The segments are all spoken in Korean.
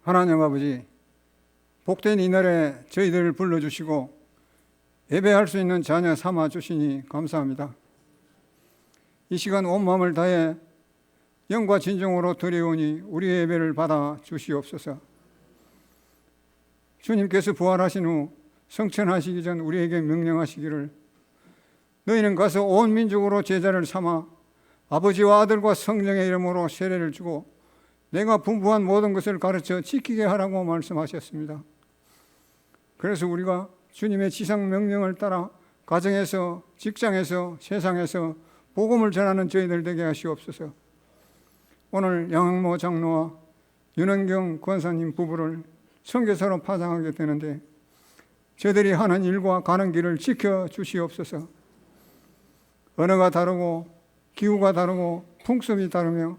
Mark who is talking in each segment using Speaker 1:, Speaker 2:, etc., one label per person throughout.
Speaker 1: 하나님 아버지, 복된 이날에 저희들을 불러주시고 예배할 수 있는 자녀 삼아 주시니 감사합니다. 이 시간 온 마음을 다해 영과 진정으로 드려오니 우리의 예배를 받아 주시옵소서. 주님께서 부활하신 후 성천하시기 전 우리에게 명령하시기를 너희는 가서 온 민족으로 제자를 삼아 아버지와 아들과 성령의 이름으로 세례를 주고 내가 분부한 모든 것을 가르쳐 지키게 하라고 말씀하셨습니다. 그래서 우리가 주님의 지상 명령을 따라 가정에서, 직장에서, 세상에서 복음을 전하는 저희들 되게 하시옵소서. 오늘 양학모 장로와 윤원경 권사님 부부를 선교사로 파송하게 되는데 저들이 하는 일과 가는 길을 지켜주시옵소서. 언어가 다르고 기후가 다르고 풍습이 다르며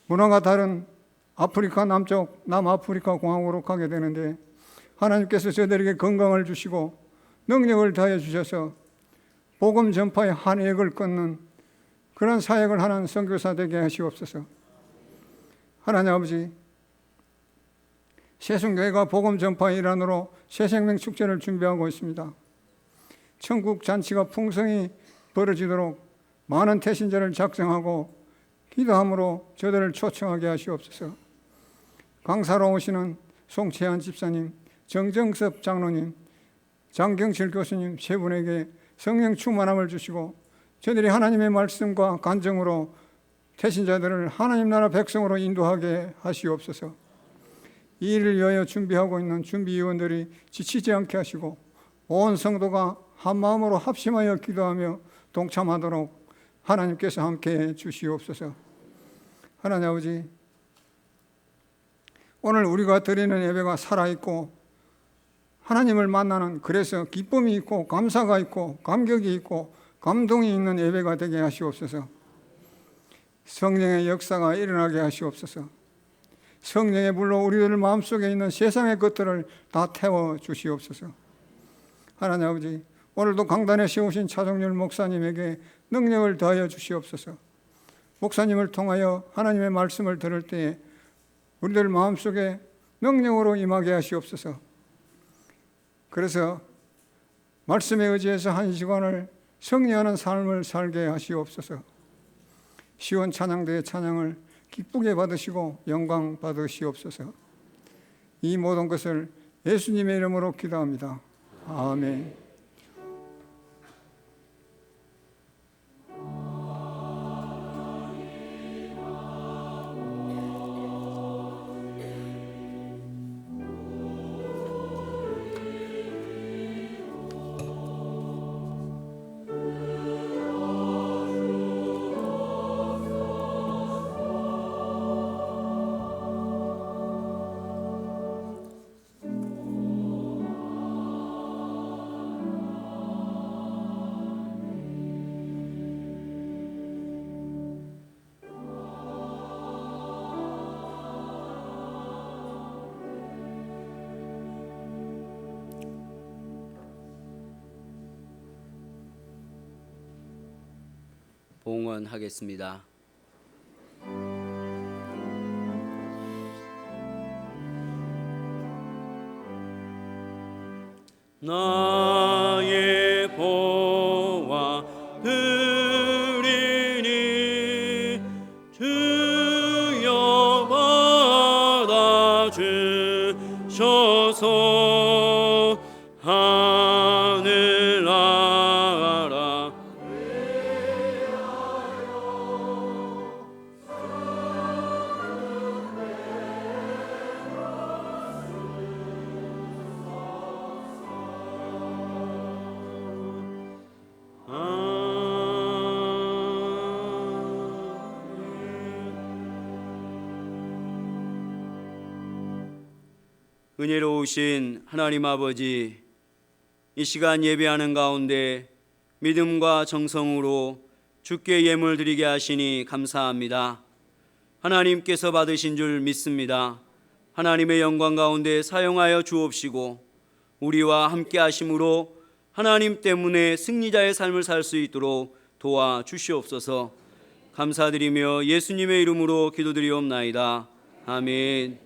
Speaker 1: 문화가 다른 아프리카 남쪽 남아프리카 공화국으로 가게 되는데 하나님께서 저들에게 건강을 주시고 능력을 다해 주셔서 복음 전파의 한 획을 끊는 그런 사역을 하는 선교사 되게 하시옵소서. 하나님 아버지, 새순교회가 복음 전파의 일환으로 새생명 축제를 준비하고 있습니다. 천국 잔치가 풍성히 벌어지도록 많은 태신자를 작성하고 기도함으로 저들을 초청하게 하시옵소서. 강사로 오시는 송채한 집사님, 정정섭 장로님, 장경칠 교수님 세 분에게 성령 충만함을 주시고 저들이 하나님의 말씀과 간증으로 태신자들을 하나님 나라 백성으로 인도하게 하시옵소서. 이 일을 위하여 준비하고 있는 준비위원들이 지치지 않게 하시고 온 성도가 한 마음으로 합심하여 기도하며 동참하도록 하나님께서 함께해 주시옵소서. 하나님 아버지, 오늘 우리가 드리는 예배가 살아있고 하나님을 만나는, 그래서 기쁨이 있고 감사가 있고 감격이 있고 감동이 있는 예배가 되게 하시옵소서. 성령의 역사가 일어나게 하시옵소서. 성령의 불로 우리들 마음속에 있는 세상의 것들을 다 태워 주시옵소서. 하나님 아버지, 오늘도 강단에 세우신 차종렬 목사님에게 능력을 더하여 주시옵소서. 목사님을 통하여 하나님의 말씀을 들을 때에 우리들 마음속에 능력으로 임하게 하시옵소서. 그래서 말씀에 의지해서 한 시간을 승리하는 삶을 살게 하시옵소서. 시온 찬양대의 찬양을 기쁘게 받으시고 영광 받으시옵소서. 이 모든 것을 예수님의 이름으로 기도합니다. 아멘.
Speaker 2: 봉헌하겠습니다. 나의 보화 드리니 주여 받아 주셔서 하늘나라 은혜로우신 하나님 아버지, 이 시간 예배하는 가운데 믿음과 정성으로 주께 예물 드리게 하시니 감사합니다. 하나님께서 받으신 줄 믿습니다. 하나님의 영광 가운데 사용하여 주옵시고 우리와 함께 하심으로 하나님 때문에 승리자의 삶을 살 수 있도록 도와주시옵소서. 감사드리며 예수님의 이름으로 기도드리옵나이다. 아멘.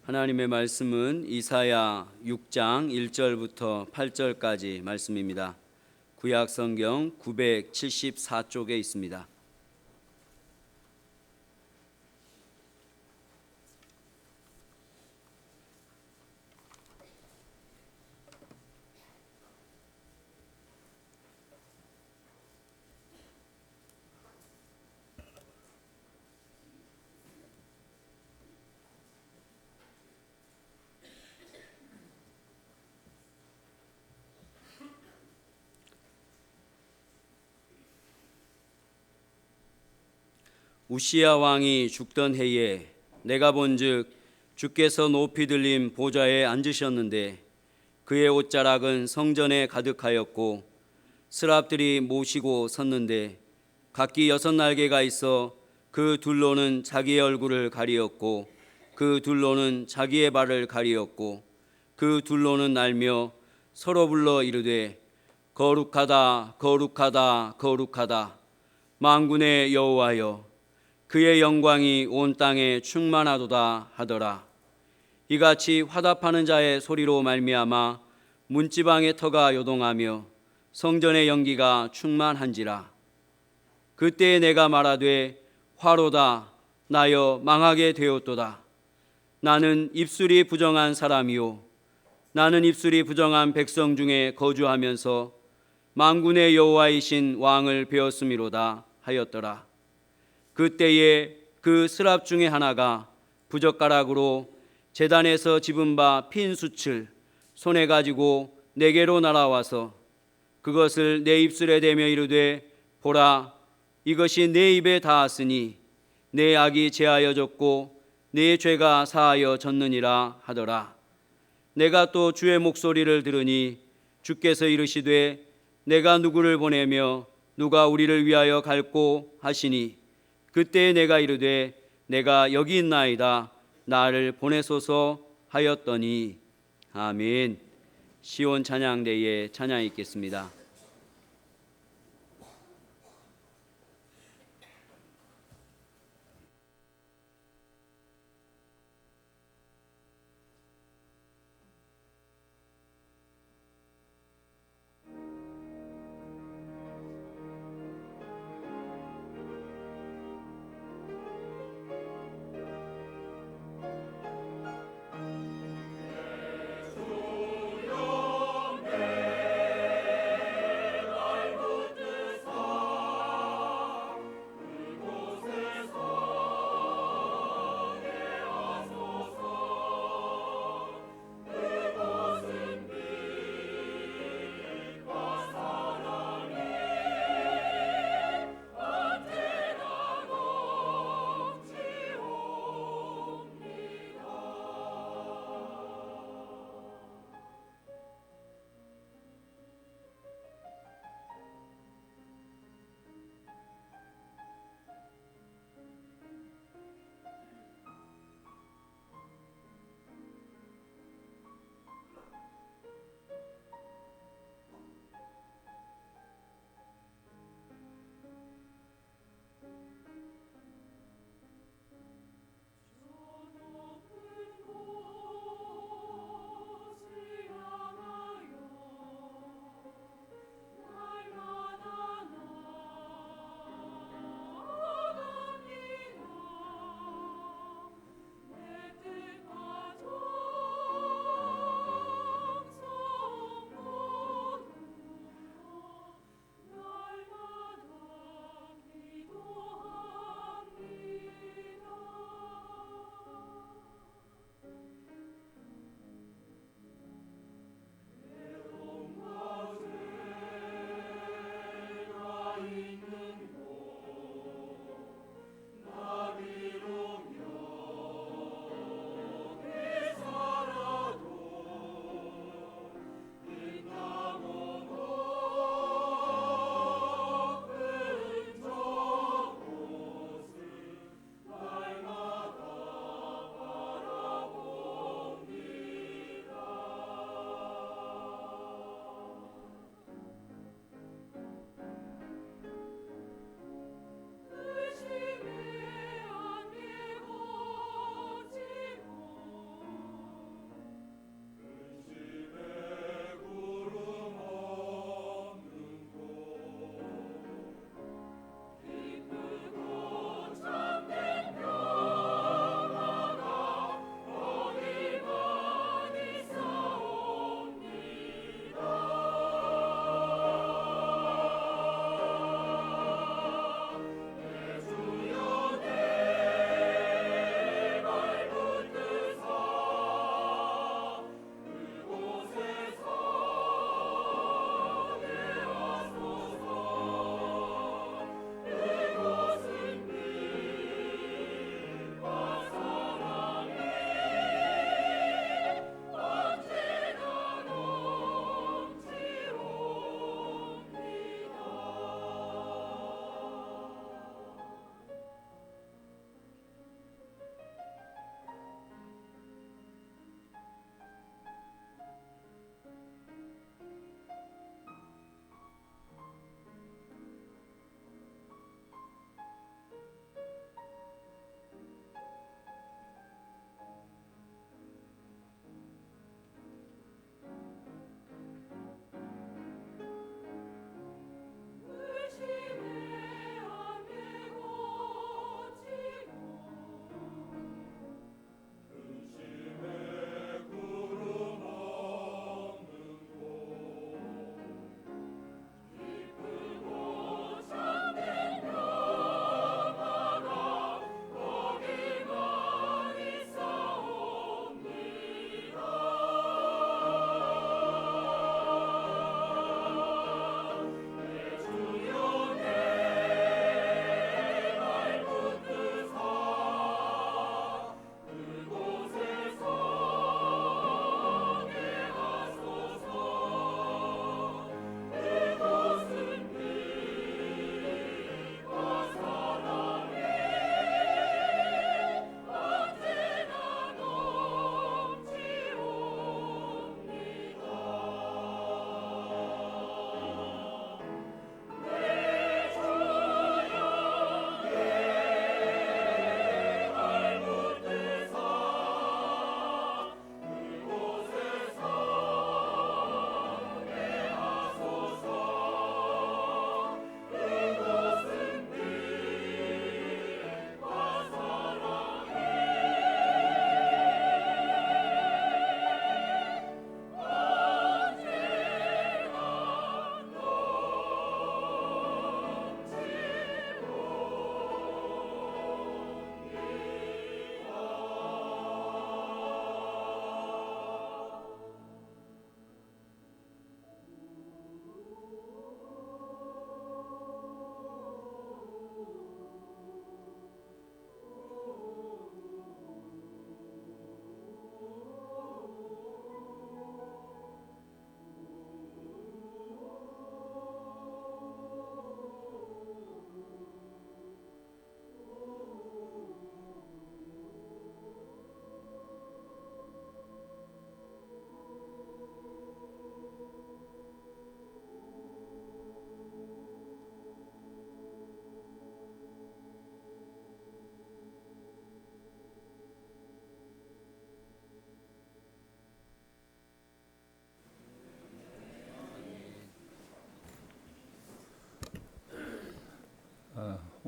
Speaker 2: 하나님의 말씀은 이사야 6장 1절부터 8절까지 말씀입니다. 구약 성경 974쪽에 있습니다. 우시야 왕이 죽던 해에 내가 본즉 주께서 높이 들린 보좌에 앉으셨는데 그의 옷자락은 성전에 가득하였고 스랍들이 모시고 섰는데 각기 6날개가 있어 그 둘로는 자기의 얼굴을 가리었고 그 둘로는 자기의 발을 가리었고 그 둘로는 날며 서로 불러 이르되 거룩하다 거룩하다 거룩하다 만군의 여호와여 그의 영광이 온 땅에 충만하도다 하더라. 이같이 화답하는 자의 소리로 말미암아 문지방의 터가 요동하며 성전의 연기가 충만한지라. 그때에 내가 말하되 화로다 나여 망하게 되었도다. 나는 입술이 부정한 사람이요 나는 입술이 부정한 백성 중에 거주하면서 만군의 여호와이신 왕을 배웠음이로다 하였더라. 그때에 그 스랍 중에 하나가 부젓가락으로 제단에서 집은 바 핀 숯을 손에 가지고 내게로 날아와서 그것을 내 입술에 대며 이르되 보라 이것이 내 입에 닿았으니 내 악이 제하여졌고 내 죄가 사하여 졌느니라 하더라. 내가 또 주의 목소리를 들으니 주께서 이르시되 내가 누구를 보내며 누가 우리를 위하여 갈꼬 하시니 그때에 내가 이르되 내가 여기 있나이다 나를 보내소서 하였더니 아멘. 시온 찬양대에 찬양이 있겠습니다.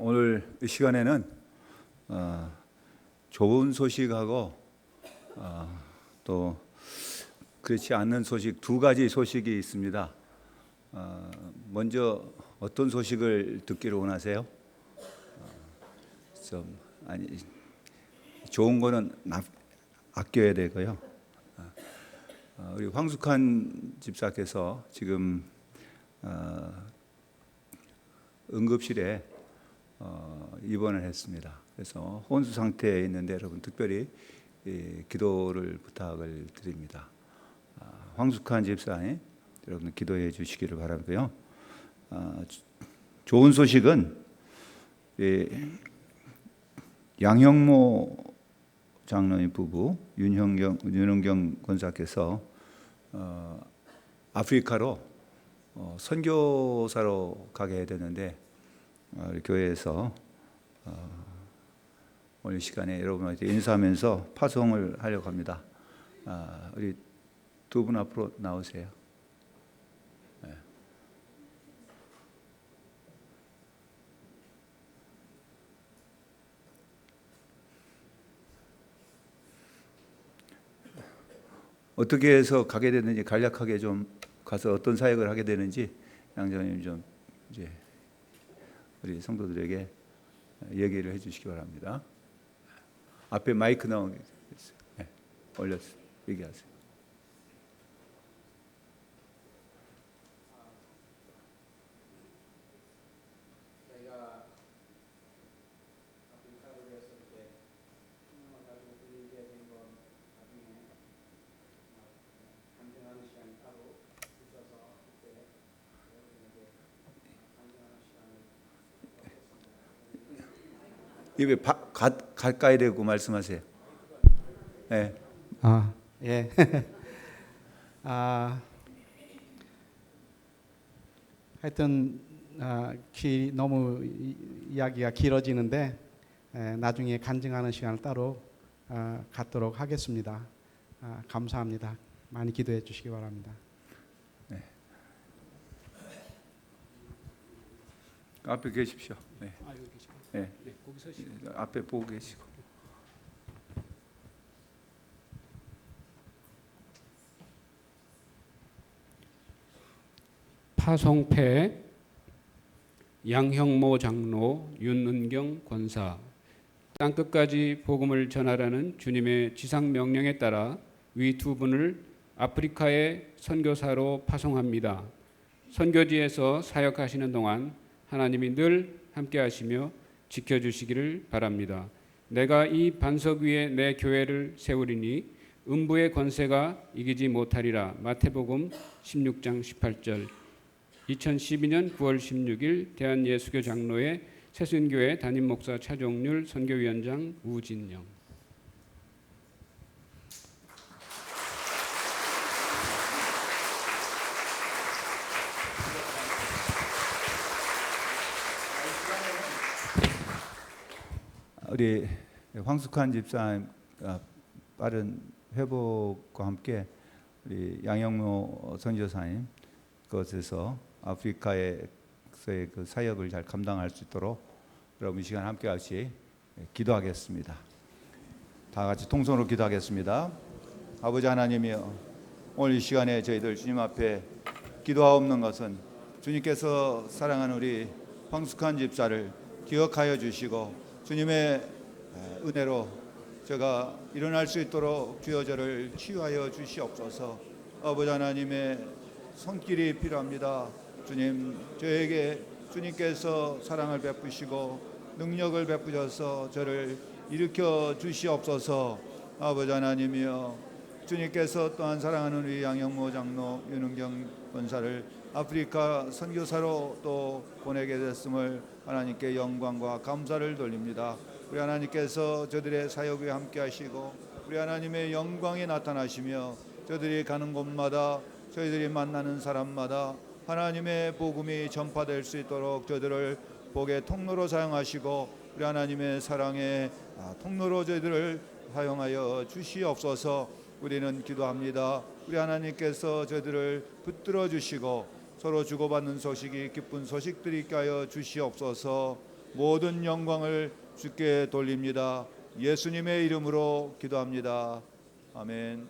Speaker 3: 오늘 이 시간에는 좋은 소식하고 또 그렇지 않는 소식 두 가지 소식이 있습니다. 먼저 어떤 소식을 듣기를 원하세요? 좀 아니 좋은 거는 아껴야 되고요. 우리 황숙한 집사께서 지금 응급실에 입원을 했습니다. 그래서 혼수 상태에 있는데 여러분 특별히 기도를 부탁을 드립니다. 황숙한 집사님 여러분 기도해 주시기를 바라고요. 좋은 소식은 양형모 장로님 부부 윤은경 권사께서 아프리카로 선교사로 가게 되는데 우리 교회에서 오늘 시간에 여러분한테 인사하면서 파송을 하려고 합니다. 우리 두 분 앞으로 나오세요. 네. 어떻게 해서 가게 됐는지 간략하게 좀 가서 어떤 사역을 하게 되는지 양장님 좀 이제 우리 성도들에게 얘기를 해주시기 바랍니다. 앞에 마이크 나오게 있어요. 네, 올려서 얘기하세요. 입에 가까이 대고 말씀하세요. 네.
Speaker 4: 예. 하여튼 너무 이야기가 길어지는데 나중에 간증하는 시간을 따로 갖도록 하겠습니다. 감사합니다. 많이 기도해 주시기 바랍니다.
Speaker 3: 네. 앞에 계십시오. 네.
Speaker 4: 여기 계시고.
Speaker 3: 네.
Speaker 4: 네, 거기 서시고.
Speaker 3: 앞에 보고 계시고.
Speaker 5: 파송패 양형모 장로 윤은경 권사 땅끝까지 복음을 전하라는 주님의 지상 명령에 따라 위 두 분을 아프리카의 선교사로 파송합니다. 선교지에서 사역하시는 동안 하나님이 늘 함께 하시며 지켜주시기를 바랍니다. 내가 이 반석 위에 내 교회를 세우리니 음부의 권세가 이기지 못하리라. 마태복음 16장 18절. 2012년 9월 16일 대한예수교 장로회 새순교회 담임 목사 차종률 선교위원장 우진영.
Speaker 3: 우리 황숙한 집사님 빠른 회복과 함께 우리 양영모 선교사님 그것에서 아프리카에서의 그 사역을 잘 감당할 수 있도록 여러분 이 시간 함께 같이 기도하겠습니다. 다 같이 통성으로 기도하겠습니다. 아버지 하나님이여, 오늘 이 시간에 저희들 주님 앞에 기도하옵는 것은 주님께서 사랑하는 우리 황숙한 집사를 기억하여 주시고 주님의 은혜로 제가 일어날 수 있도록 주여 저를 치유하여 주시옵소서. 아버지 하나님의 손길이 필요합니다. 주님, 저에게 주님께서 사랑을 베푸시고 능력을 베푸셔서 저를 일으켜 주시옵소서. 아버지 하나님이여, 주님께서 또한 사랑하는 우리 양형모 장로 윤은경 권사를 아프리카 선교사로 또 보내게 됐음을 하나님께 영광과 감사를 돌립니다. 우리 하나님께서 저들의 사역에 함께 하시고 우리 하나님의 영광이 나타나시며 저들이 가는 곳마다 저희들이 만나는 사람마다 하나님의 복음이 전파될 수 있도록 저들을 복의 통로로 사용하시고 우리 하나님의 사랑의 통로로 저희들을 사용하여 주시옵소서. 우리는 기도합니다. 우리 하나님께서 저희들을 붙들어 주시고 서로 주고받는 소식이 기쁜 소식들이 있게 하여 주시옵소서. 모든 영광을 주께 돌립니다. 예수님의 이름으로 기도합니다. 아멘.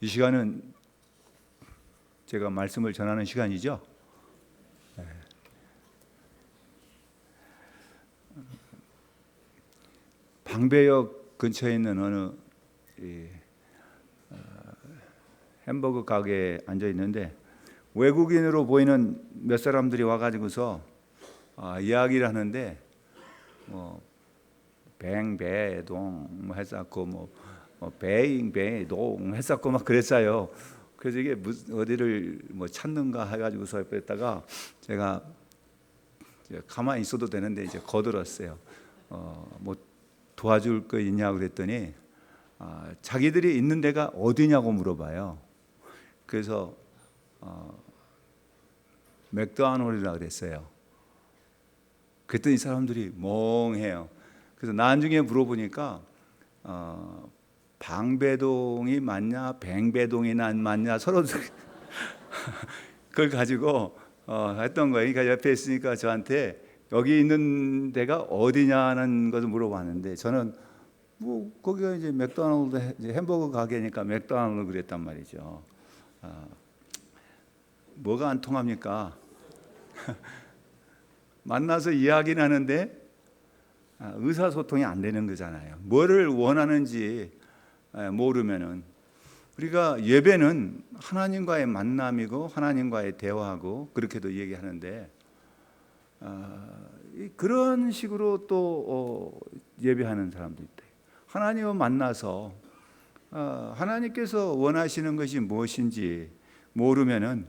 Speaker 3: 이 시간은 제가 말씀을 전하는 시간이죠. 방배역 근처에 있는 어느 햄버거 가게에 앉아 있는데 외국인으로 보이는 몇 사람들이 와가지고서 이야기를 하는데 뭐 뱅배동 뭐 했었고 뭐 베잉배동 했었고 막 그랬어요. 그래서 이게 어디를 뭐 찾는가 해가지고서 했다가 제가 가만히 있어도 되는데 이제 거들었어요. 뭐 도와줄 거 있냐고 그랬더니 자기들이 있는 데가 어디냐고 물어봐요. 그래서 맥도날드라고 그랬어요. 그랬더니 사람들이 멍해요. 그래서 나중에 물어보니까 방배동이 맞냐 뱅배동이 맞냐 서로 그걸 가지고 했던 거예요. 그러니까 옆에 있으니까 저한테 여기 있는 데가 어디냐는 것을 물어봤는데 저는 뭐 거기가 이제 맥도날드 이제 햄버거 가게니까 맥도날드 그랬단 말이죠. 뭐가 안 통합니까? 만나서 이야기는 하는데 의사소통이 안 되는 거잖아요. 뭐를 원하는지 모르면은 우리가 예배는 하나님과의 만남이고 하나님과의 대화고 그렇게도 얘기하는데 그런 식으로 또 예배하는 사람도 있다. 하나님을 만나서 하나님께서 원하시는 것이 무엇인지 모르면은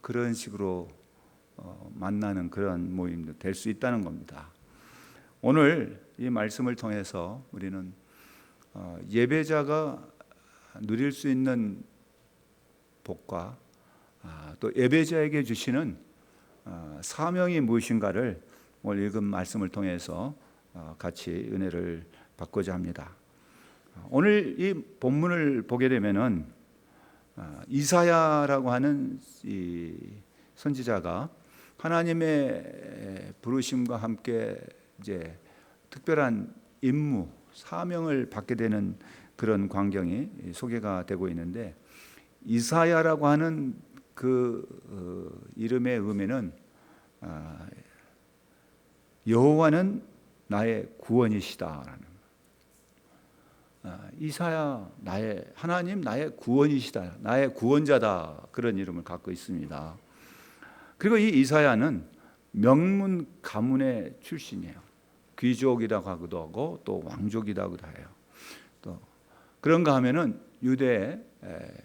Speaker 3: 그런 식으로 만나는 그런 모임도 될 수 있다는 겁니다. 오늘 이 말씀을 통해서 우리는 예배자가 누릴 수 있는 복과 또 예배자에게 주시는 사명이 무엇인가를 오늘 읽은 말씀을 통해서 같이 은혜를 받고자 합니다. 오늘 이 본문을 보게 되면은 이사야라고 하는 이 선지자가 하나님의 부르심과 함께 이제 특별한 임무, 사명을 받게 되는 그런 광경이 소개가 되고 있는데 이사야라고 하는 그 이름의 의미는 여호와는 나의 구원이시다라는 이사야 나의 하나님 나의 구원이시다 나의 구원자다 그런 이름을 갖고 있습니다. 그리고 이 이사야는 명문 가문의 출신이에요. 귀족이라고 하기도 하고 또 왕족이라고도 해요. 또 그런가 하면은 유대에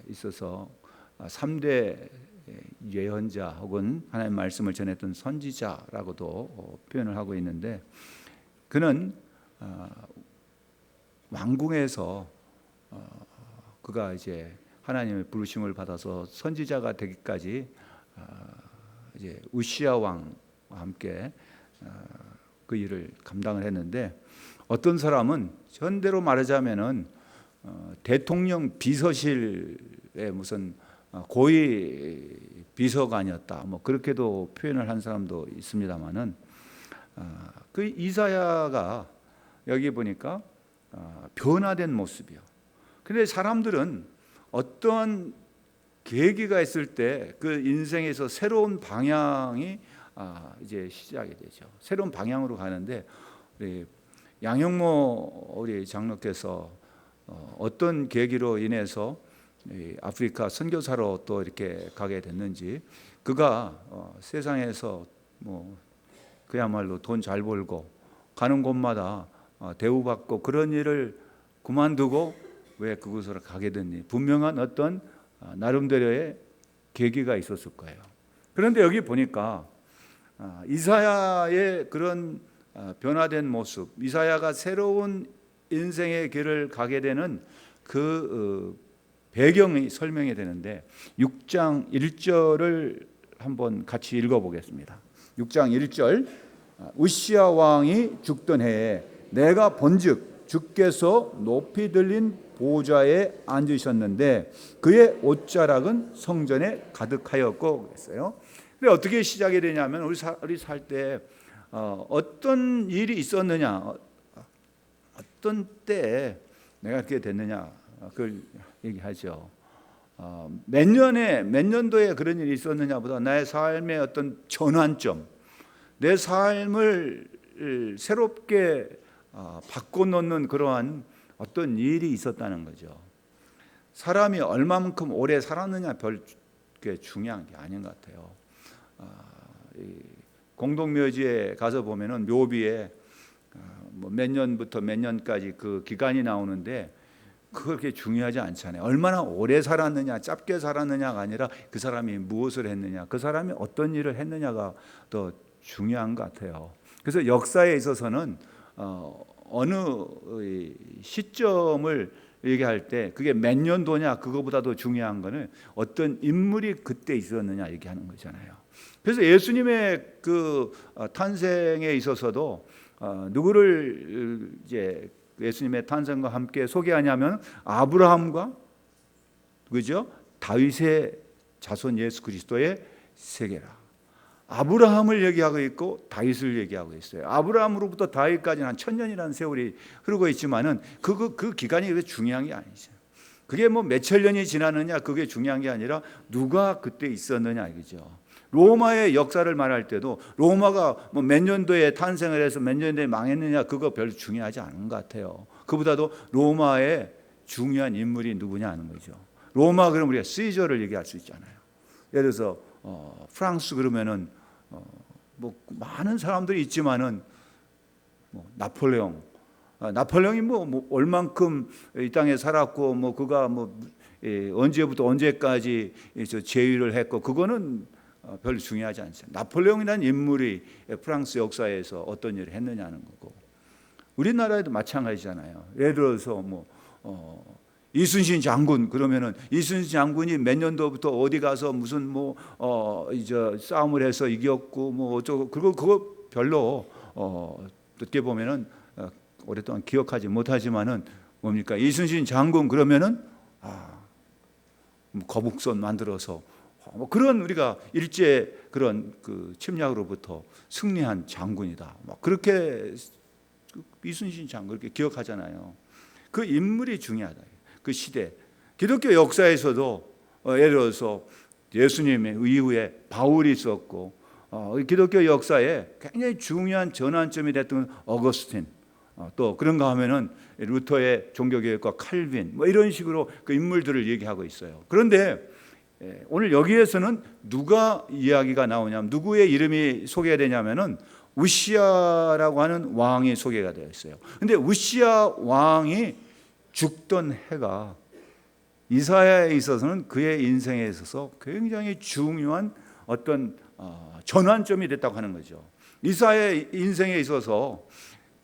Speaker 3: 있어서 3대 예언자 혹은 하나님의 말씀을 전했던 선지자라고도 표현을 하고 있는데 그는 왕궁에서 그가 이제 하나님의 부르심을 받아서 선지자가 되기까지 이제 우시야 왕과 함께 그 일을 감당을 했는데 어떤 사람은 현대로 말하자면은 대통령 비서실의 무슨 고위 비서관이었다 뭐 그렇게도 표현을 한 사람도 있습니다만은 그 이사야가 여기 보니까 변화된 모습이요. 근데 사람들은 어떤 계기가 있을 때 그 인생에서 새로운 방향이 이제 시작이 되죠. 새로운 방향으로 가는데 우리 양형모 우리 장로께서 어떤 계기로 인해서 아프리카 선교사로 또 이렇게 가게 됐는지 그가 세상에서 뭐 그야말로 돈 잘 벌고 가는 곳마다 대우받고 그런 일을 그만두고 왜 그곳으로 가게 됐니? 분명한 어떤 나름대로의 계기가 있었을 거예요. 그런데 여기 보니까 이사야의 그런 변화된 모습, 이사야가 새로운 인생의 길을 가게 되는 그 배경이 설명이 되는데 6장 1절을 한번 같이 읽어보겠습니다. 6장 1절 우시야 왕이 죽던 해에 내가 본즉 주께서 높이 들린 보좌에 앉으셨는데 그의 옷자락은 성전에 가득하였고 그랬어요. 근데 어떻게 시작이 되냐면 우리 살 때 어떤 일이 있었느냐, 어떤 때에 내가 그렇게 됐느냐 그걸 얘기하죠. 몇 년도에 그런 일이 있었느냐보다 나의 삶의 어떤 전환점, 내 삶을 새롭게 바꿔놓는 그러한 어떤 일이 있었다는 거죠. 사람이 얼마만큼 오래 살았느냐 별게 중요한 게 아닌 것 같아요. 공동묘지에 가서 보면은 묘비에 몇 년부터 몇 년까지 그 기간이 나오는데 그렇게 중요하지 않잖아요. 얼마나 오래 살았느냐, 짧게 살았느냐가 아니라 그 사람이 무엇을 했느냐, 그 사람이 어떤 일을 했느냐가 더 중요한 것 같아요. 그래서 역사에 있어서는 어느 시점을 얘기할 때 그게 몇 년도냐 그거보다 더 중요한 거는 어떤 인물이 그때 있었느냐 얘기하는 거잖아요. 그래서 예수님의 그 탄생에 있어서도 누구를 이제 예수님의 탄생과 함께 소개하냐면 아브라함과 그죠? 다윗의 자손 예수 그리스도의 세계라. 아브라함을 얘기하고 있고 다윗을 얘기하고 있어요. 아브라함으로부터 다윗까지는 한 1000년이라는 세월이 흐르고 있지만은 그 기간이 그렇게 중요한 게 아니죠. 그게 뭐 몇천 년이 지났느냐 그게 중요한 게 아니라 누가 그때 있었느냐 이거죠. 로마의 역사를 말할 때도 로마가 뭐 몇 년도에 탄생을 해서 몇 년도에 망했느냐 그거 별로 중요하지 않은 것 같아요. 그보다도 로마의 중요한 인물이 누구냐 하는 거죠. 로마 그러면 우리가 시저를 얘기할 수 있잖아요. 예를 들어서 프랑스 그러면은 뭐 많은 사람들이 있지만은 뭐 나폴레옹이 뭐 얼만큼 이 땅에 살았고 뭐 그가 뭐 언제부터 언제까지 제위를 했고 그거는 별로 중요하지 않죠. 나폴레옹이라는 인물이 프랑스 역사에서 어떤 일을 했느냐는 거고 우리나라에도 마찬가지잖아요. 예를 들어서 뭐 이순신 장군 그러면은 이순신 장군이 몇 년도부터 어디 가서 무슨 뭐 이제 싸움을 해서 이겼고 뭐 어쩌고 그거 별로 어떻게 보면은 오랫동안 기억하지 못하지만은 뭡니까 이순신 장군 그러면은 거북선 만들어서 뭐 그런 우리가 일제 그런 그 침략으로부터 승리한 장군이다. 막 그렇게 이순신 장군 그렇게 기억하잖아요. 그 인물이 중요하다. 그 시대 기독교 역사에서도 예를 들어서 예수님의 이후에 바울이 있었고 기독교 역사에 굉장히 중요한 전환점이 됐던 어거스틴 또 그런가 하면은 루터의 종교개혁과 칼빈 뭐 이런 식으로 그 인물들을 얘기하고 있어요. 그런데 오늘 여기에서는 누가 이야기가 나오냐면 누구의 이름이 소개가 되냐면은 우시야라고 하는 왕이 소개가 되어 있어요. 근데 우시야 왕이 죽던 해가 이사야에 있어서는 그의 인생에 있어서 굉장히 중요한 어떤 전환점이 됐다고 하는 거죠. 이사야의 인생에 있어서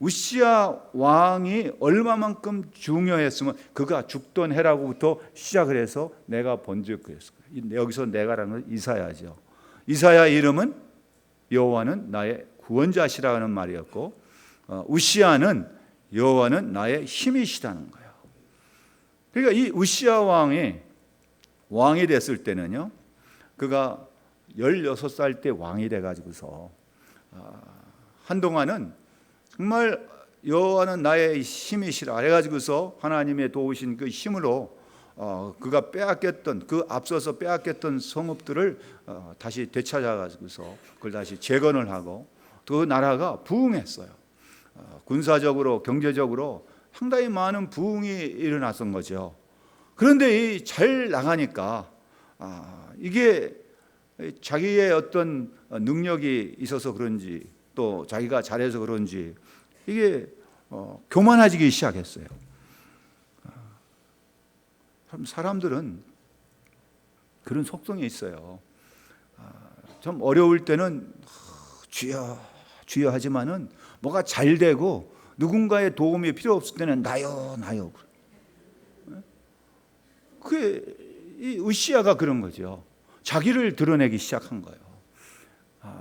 Speaker 3: 우시야 왕이 얼마만큼 중요했으면 그가 죽던 해라고부터 시작을 해서 내가 본즉 그랬을 거예요. 여기서 내가라는 건 이사야죠. 이사야 이름은 여호와는 나의 구원자시라는 말이었고 우시야는 여호와는 나의 힘이시다는 거예요. 그러니까 이 우시야 왕이 됐을 때는요. 그가 16살 때 왕이 돼가지고서 한동안은 정말 여호와는 나의 힘이시라 해가지고서 하나님의 도우신 그 힘으로 그가 빼앗겼던 그 앞서서 빼앗겼던 성읍들을 다시 되찾아가지고서 그걸 다시 재건을 하고 그 나라가 부흥했어요. 군사적으로 경제적으로 상당히 많은 부흥이 일어났던 거죠. 그런데 이 잘 나가니까 이게 자기의 어떤 능력이 있어서 그런지 또 자기가 잘해서 그런지 이게 교만해지기 시작했어요. 사람들은 그런 속성이 있어요. 좀 어려울 때는 주여 주여 하지만은 뭐가 잘 되고 누군가의 도움이 필요 없을 때는 나요. 그게 이 우시야가 그런 거죠. 자기를 드러내기 시작한 거예요.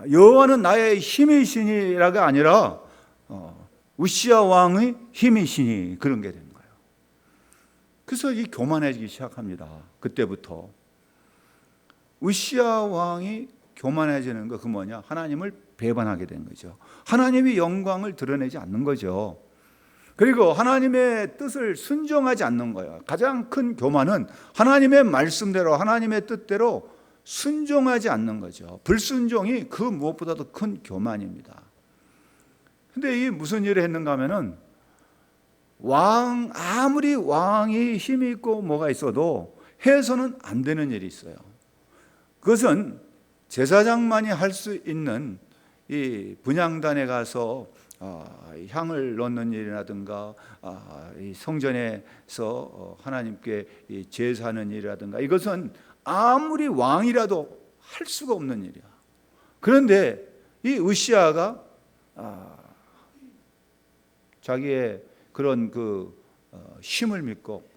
Speaker 3: 여호와는 나의 힘이시니라가 아니라 우시야 왕의 힘이시니 그런 게 되는 거예요. 그래서 이 교만해지기 시작합니다. 그때부터 우시야 왕이 교만해지는 거 그 뭐냐? 하나님을 배반하게 된 거죠. 하나님의 영광을 드러내지 않는 거죠. 그리고 하나님의 뜻을 순종하지 않는 거예요. 가장 큰 교만은 하나님의 말씀대로 하나님의 뜻대로 순종하지 않는 거죠. 불순종이 그 무엇보다도 큰 교만입니다. 근데 이게 무슨 일을 했는가 하면은 아무리 왕이 힘이 있고 뭐가 있어도 해서는 안 되는 일이 있어요. 그것은 제사장만이 할 수 있는 이 분향단에 가서 향을 넣는 일이라든가 이 성전에서 하나님께 제사하는 일이라든가 이것은 아무리 왕이라도 할 수가 없는 일이야. 그런데 이 으시야가 자기의 그런 힘을 믿고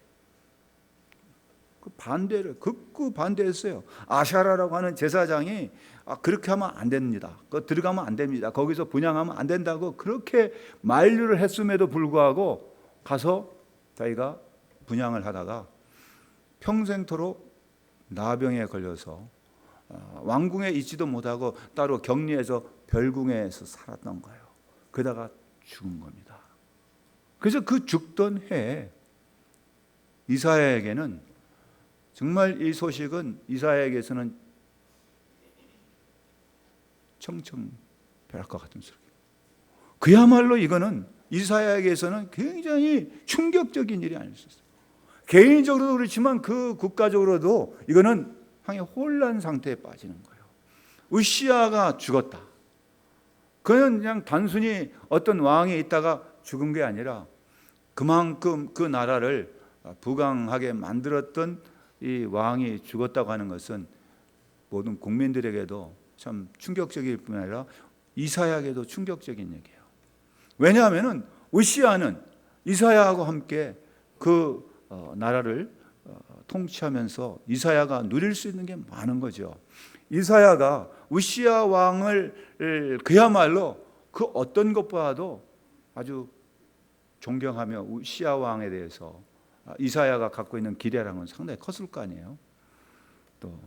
Speaker 3: 극구 반대했어요. 아샤라라고 하는 제사장이 그렇게 하면 안 됩니다. 들어가면 안 됩니다. 거기서 분향하면 안 된다고 그렇게 만류를 했음에도 불구하고 가서 자기가 분향을 하다가 평생토록 나병에 걸려서 왕궁에 있지도 못하고 따로 격리해서 별궁에서 살았던 거예요. 그러다가 죽은 겁니다. 그래서 그 죽던 해에 이사야에게는 정말 이 소식은 이사야에게서는 청천벽력과 같은 소리예요. 그야말로 이거는 이사야에게서는 굉장히 충격적인 일이 아닐 수 있어요. 개인적으로도 그렇지만 그 국가적으로도 이거는 상당히 혼란 상태에 빠지는 거예요. 우시야가 죽었다. 그는 그냥 단순히 어떤 왕이 있다가 죽은 게 아니라 그만큼 그 나라를 부강하게 만들었던 이 왕이 죽었다고 하는 것은 모든 국민들에게도 참 충격적일 뿐 아니라 이사야에게도 충격적인 얘기예요. 왜냐하면 우시야는 이사야하고 함께 그 나라를 통치하면서 이사야가 누릴 수 있는 게 많은 거죠. 이사야가 우시야 왕을 그야말로 그 어떤 것보다도 아주 존경하며 우시야 왕에 대해서 이사야가 갖고 있는 기대라는 상당히 컸을 거 아니에요. 또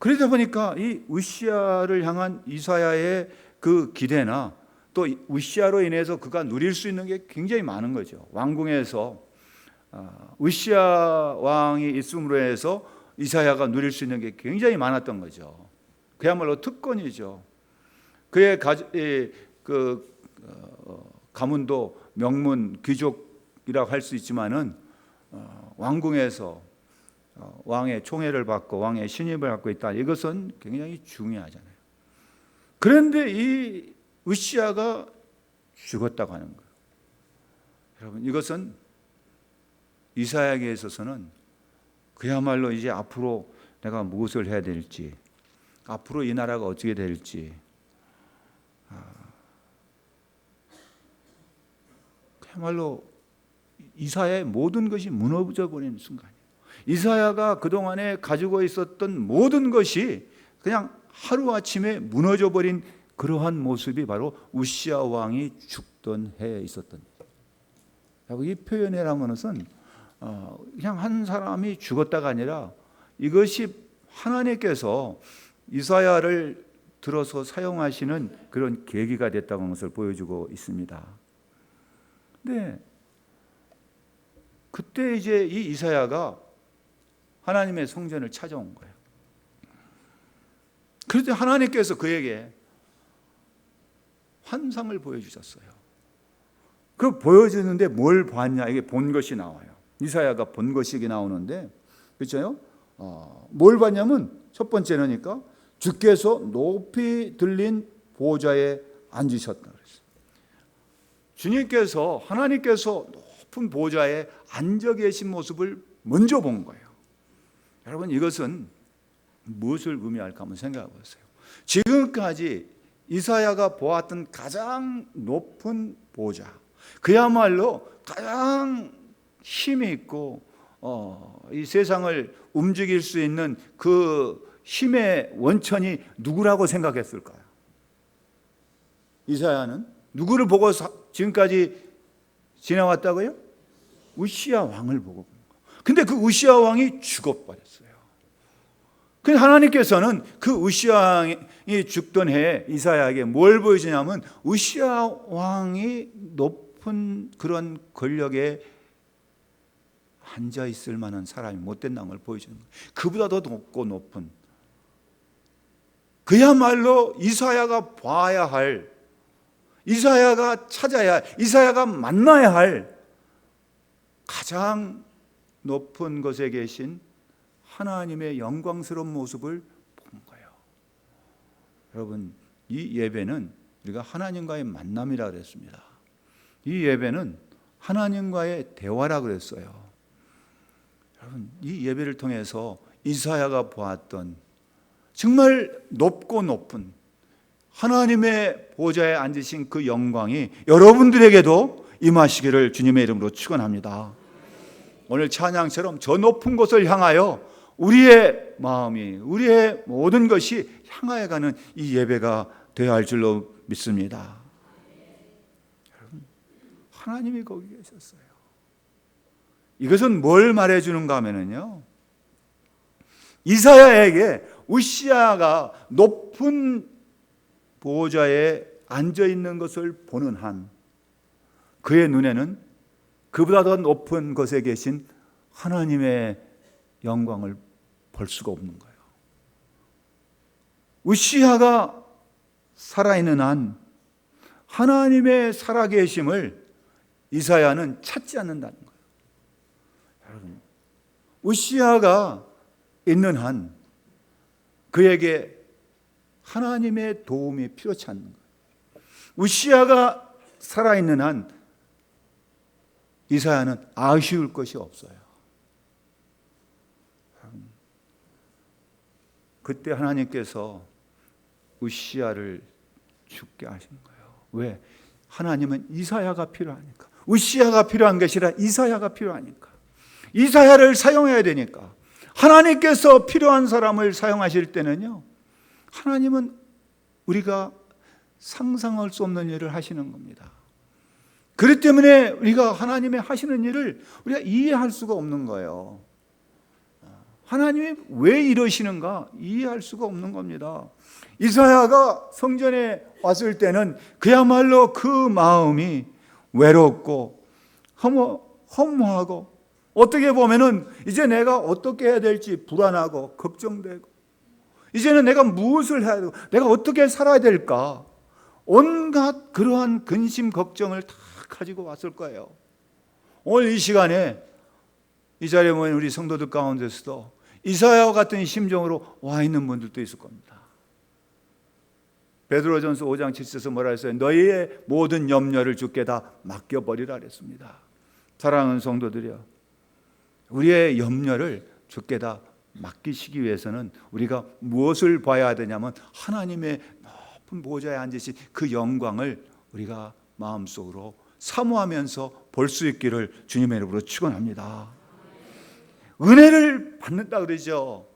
Speaker 3: 그러다 보니까 이 우시야를 향한 이사야의 그 기대나 또 우시야로 인해서 그가 누릴 수 있는 게 굉장히 많은 거죠. 왕궁에서 우시야 왕이 있음으로 해서 이사야가 누릴 수 있는 게 굉장히 많았던 거죠. 그야말로 특권이죠. 그의 가문도 명문 귀족이라고 할 수 있지만은 왕궁에서 왕의 총애를 받고 왕의 신임을 받고 있다. 이것은 굉장히 중요하잖아요. 그런데 이 우시야가 죽었다고 하는 거예요. 여러분, 이것은 이사야에게 있어서는 그야말로 이제 앞으로 내가 무엇을 해야 될지, 앞으로 이 나라가 어떻게 될지, 그야말로 이사야의 모든 것이 무너져 버리는 순간이에요. 이사야가 그동안에 가지고 있었던 모든 것이 그냥 하루아침에 무너져 버린 그러한 모습이 바로 우시야 왕이 죽던 해에 있었던 일이에요. 이 표현이라는 것은 그냥 한 사람이 죽었다가 아니라 이것이 하나님께서 이사야를 들어서 사용하시는 그런 계기가 됐다는 것을 보여주고 있습니다. 네. 그때 이제 이 이사야가 하나님의 성전을 찾아온 거예요. 그런데 하나님께서 그에게 환상을 보여주셨어요. 그 보여주는데 뭘 봤냐? 이게 본 것이 나와요. 이사야가 본 것이 이게 나오는데, 그렇죠? 뭘 봤냐면 첫 번째는니까 주께서 높이 들린 보좌에 앉으셨다 그랬어요. 주님께서 하나님께서 높은 보좌에 앉아 계신 모습을 먼저 본 거예요. 여러분, 이것은 무엇을 의미할까 한번 생각해 보세요. 지금까지 이사야가 보았던 가장 높은 보좌, 그야말로 가장 힘이 있고 이 세상을 움직일 수 있는 그 힘의 원천이 누구라고 생각했을까요? 이사야는 누구를 보고 지금까지 지나왔다고요? 우시야 왕을 보고. 근데 그 우시야 왕이 죽어버렸어요. 근데 하나님께서는 그 우시야 왕이 죽던 해에 이사야에게 뭘 보여주냐면 우시야 왕이 높은 그런 권력에 앉아 있을 만한 사람이 못된 걸 보여주는 거예요. 그보다 더 높고 높은, 그야말로 이사야가 봐야 할, 이사야가 찾아야 할, 이사야가 만나야 할 가장 높은 곳에 계신 하나님의 영광스러운 모습을 본 거예요. 여러분, 이 예배는 우리가 하나님과의 만남이라 그랬습니다. 이 예배는 하나님과의 대화라 그랬어요. 여러분, 이 예배를 통해서 이사야가 보았던 정말 높고 높은 하나님의 보좌에 앉으신 그 영광이 여러분들에게도 임하시기를 주님의 이름으로 축원합니다. 오늘 찬양처럼 저 높은 곳을 향하여 우리의 마음이, 우리의 모든 것이 향하여 가는 이 예배가 되어야 할 줄로 믿습니다. 여러분, 하나님이 거기 계셨어요. 이것은 뭘 말해주는가 하면요, 이사야에게 우시야가 높은 보좌에 앉아있는 것을 보는 한 그의 눈에는 그보다 더 높은 곳에 계신 하나님의 영광을 볼 수가 없는 거예요. 우시야가 살아있는 한 하나님의 살아계심을 이사야는 찾지 않는다는 거예요. 여러분, 우시야가 있는 한 그에게 하나님의 도움이 필요치 않는 거예요. 우시야가 살아있는 한 이사야는 아쉬울 것이 없어요. 그때 하나님께서 우시야를 죽게 하신 거예요. 왜? 하나님은 이사야가 필요하니까. 우시야가 필요한 것이 아니라 이사야가 필요하니까. 이사야를 사용해야 되니까. 하나님께서 필요한 사람을 사용하실 때는요, 하나님은 우리가 상상할 수 없는 일을 하시는 겁니다. 그렇기 때문에 우리가 하나님의 하시는 일을 우리가 이해할 수가 없는 거예요. 하나님이 왜 이러시는가 이해할 수가 없는 겁니다. 이사야가 성전에 왔을 때는 그야말로 그 마음이 외롭고 허무하고, 어떻게 보면은 이제 내가 어떻게 해야 될지 불안하고 걱정되고, 이제는 내가 무엇을 해야 되고 내가 어떻게 살아야 될까, 온갖 그러한 근심 걱정을 다 가지고 왔을 거예요. 오늘 이 시간에 이 자리에 모인 우리 성도들 가운데서도 이사야와 같은 심정으로 와 있는 분들도 있을 겁니다. 베드로전서 5장 7절에서 뭐라 했어요? 너희의 모든 염려를 주께 다 맡겨버리라 그랬습니다. 사랑하는 성도들이여, 우리의 염려를 주께 다 맡기시기 위해서는 우리가 무엇을 봐야 되냐면 하나님의 높은 보좌에 앉으신 그 영광을 우리가 마음속으로 사모하면서 볼 수 있기를 주님의 이름으로 축원합니다. 은혜를 받는다 그러죠.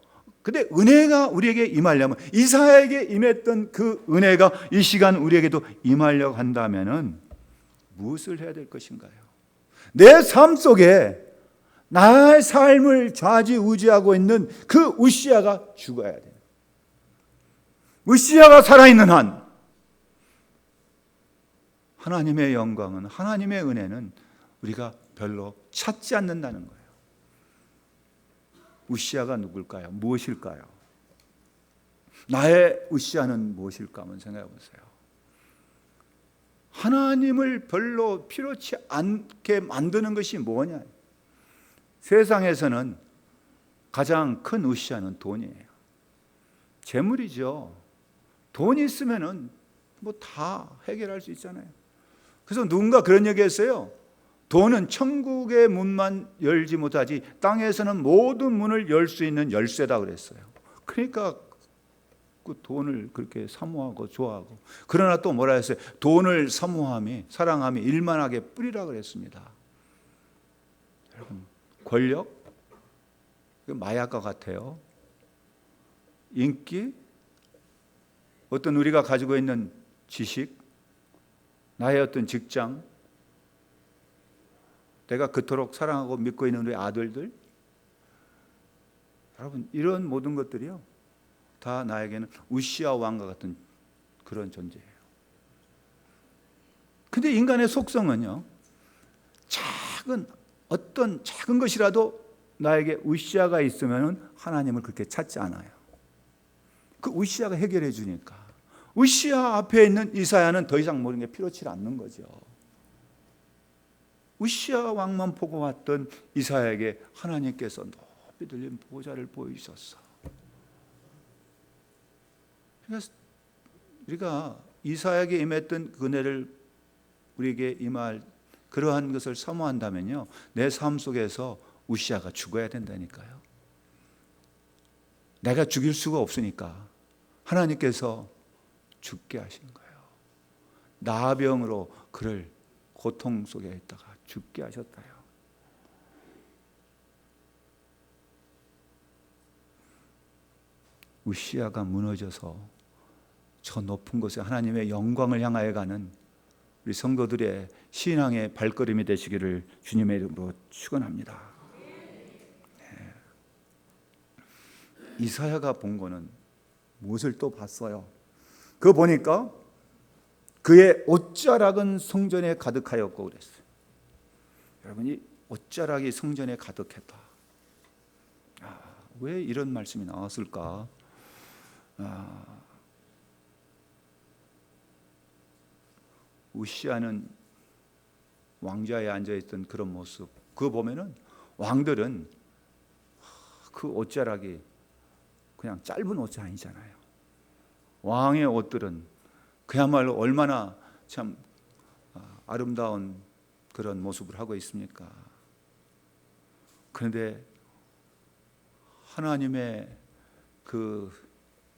Speaker 3: 근데 은혜가 우리에게 임하려면, 이사야에게 임했던 그 은혜가 이 시간 우리에게도 임하려고 한다면은 무엇을 해야 될 것인가요? 내 삶 속에 나의 삶을 좌지우지하고 있는 그 우시야가 죽어야 돼요. 우시야가 살아있는 한 하나님의 영광은, 하나님의 은혜는 우리가 별로 찾지 않는다는 거예요. 우시야가 누굴까요? 무엇일까요? 나의 우시야는 무엇일까 한번 생각해 보세요. 하나님을 별로 필요치 않게 만드는 것이 뭐냐? 세상에서는 가장 큰 우시야는 돈이에요. 재물이죠. 돈이 있으면은 뭐 다 해결할 수 있잖아요. 그래서 누군가 그런 얘기했어요. 돈은 천국의 문만 열지 못하지 땅에서는 모든 문을 열 수 있는 열쇠다 그랬어요. 그러니까 그 돈을 그렇게 사모하고 좋아하고, 그러나 또 뭐라 했어요? 돈을 사모함이, 사랑함이 일만하게 뿌리라 그랬습니다. 여러분, 권력, 마약과 같아요. 인기, 어떤 우리가 가지고 있는 지식, 나의 어떤 직장, 내가 그토록 사랑하고 믿고 있는 우리 아들들, 여러분 이런 모든 것들이요 다 나에게는 우시아 왕과 같은 그런 존재예요. 근데 인간의 속성은요, 어떤 작은 것이라도 나에게 우시아가 있으면 하나님을 그렇게 찾지 않아요. 그 우시아가 해결해 주니까 우시아 앞에 있는 이사야는 더 이상 모르는 게 필요치 않는 거죠. 우시아 왕만 보고 왔던 이사야에게 하나님께서 높이 들린 보좌를 보이셨어. 그래서 우리가 이사야에게 임했던 은혜를 우리에게 임할 그러한 것을 사모한다면요, 내 삶 속에서 우시아가 죽어야 된다니까요. 내가 죽일 수가 없으니까 하나님께서 죽게 하신 거예요. 나병으로 그를 고통 속에 있다가 죽게 하셨다요. 우시아가 무너져서 저 높은 곳에 하나님의 영광을 향하여 가는 우리 성도들의 신앙의 발걸음이 되시기를 주님의 이름으로 축원합니다. 네. 이사야가 본 거는 무엇을 또 봤어요? 그거 보니까 그의 옷자락은 성전에 가득하였고 그랬어요. 여러분이 옷자락이 성전에 가득했다. 왜 이런 말씀이 나왔을까? 우시아는 왕좌에 앉아있던 그런 모습, 그거 보면은 왕들은 그 옷자락이 그냥 짧은 옷이 아니잖아요. 왕의 옷들은 그야말로 얼마나 참 아름다운 그런 모습을 하고 있습니까? 그런데 하나님의 그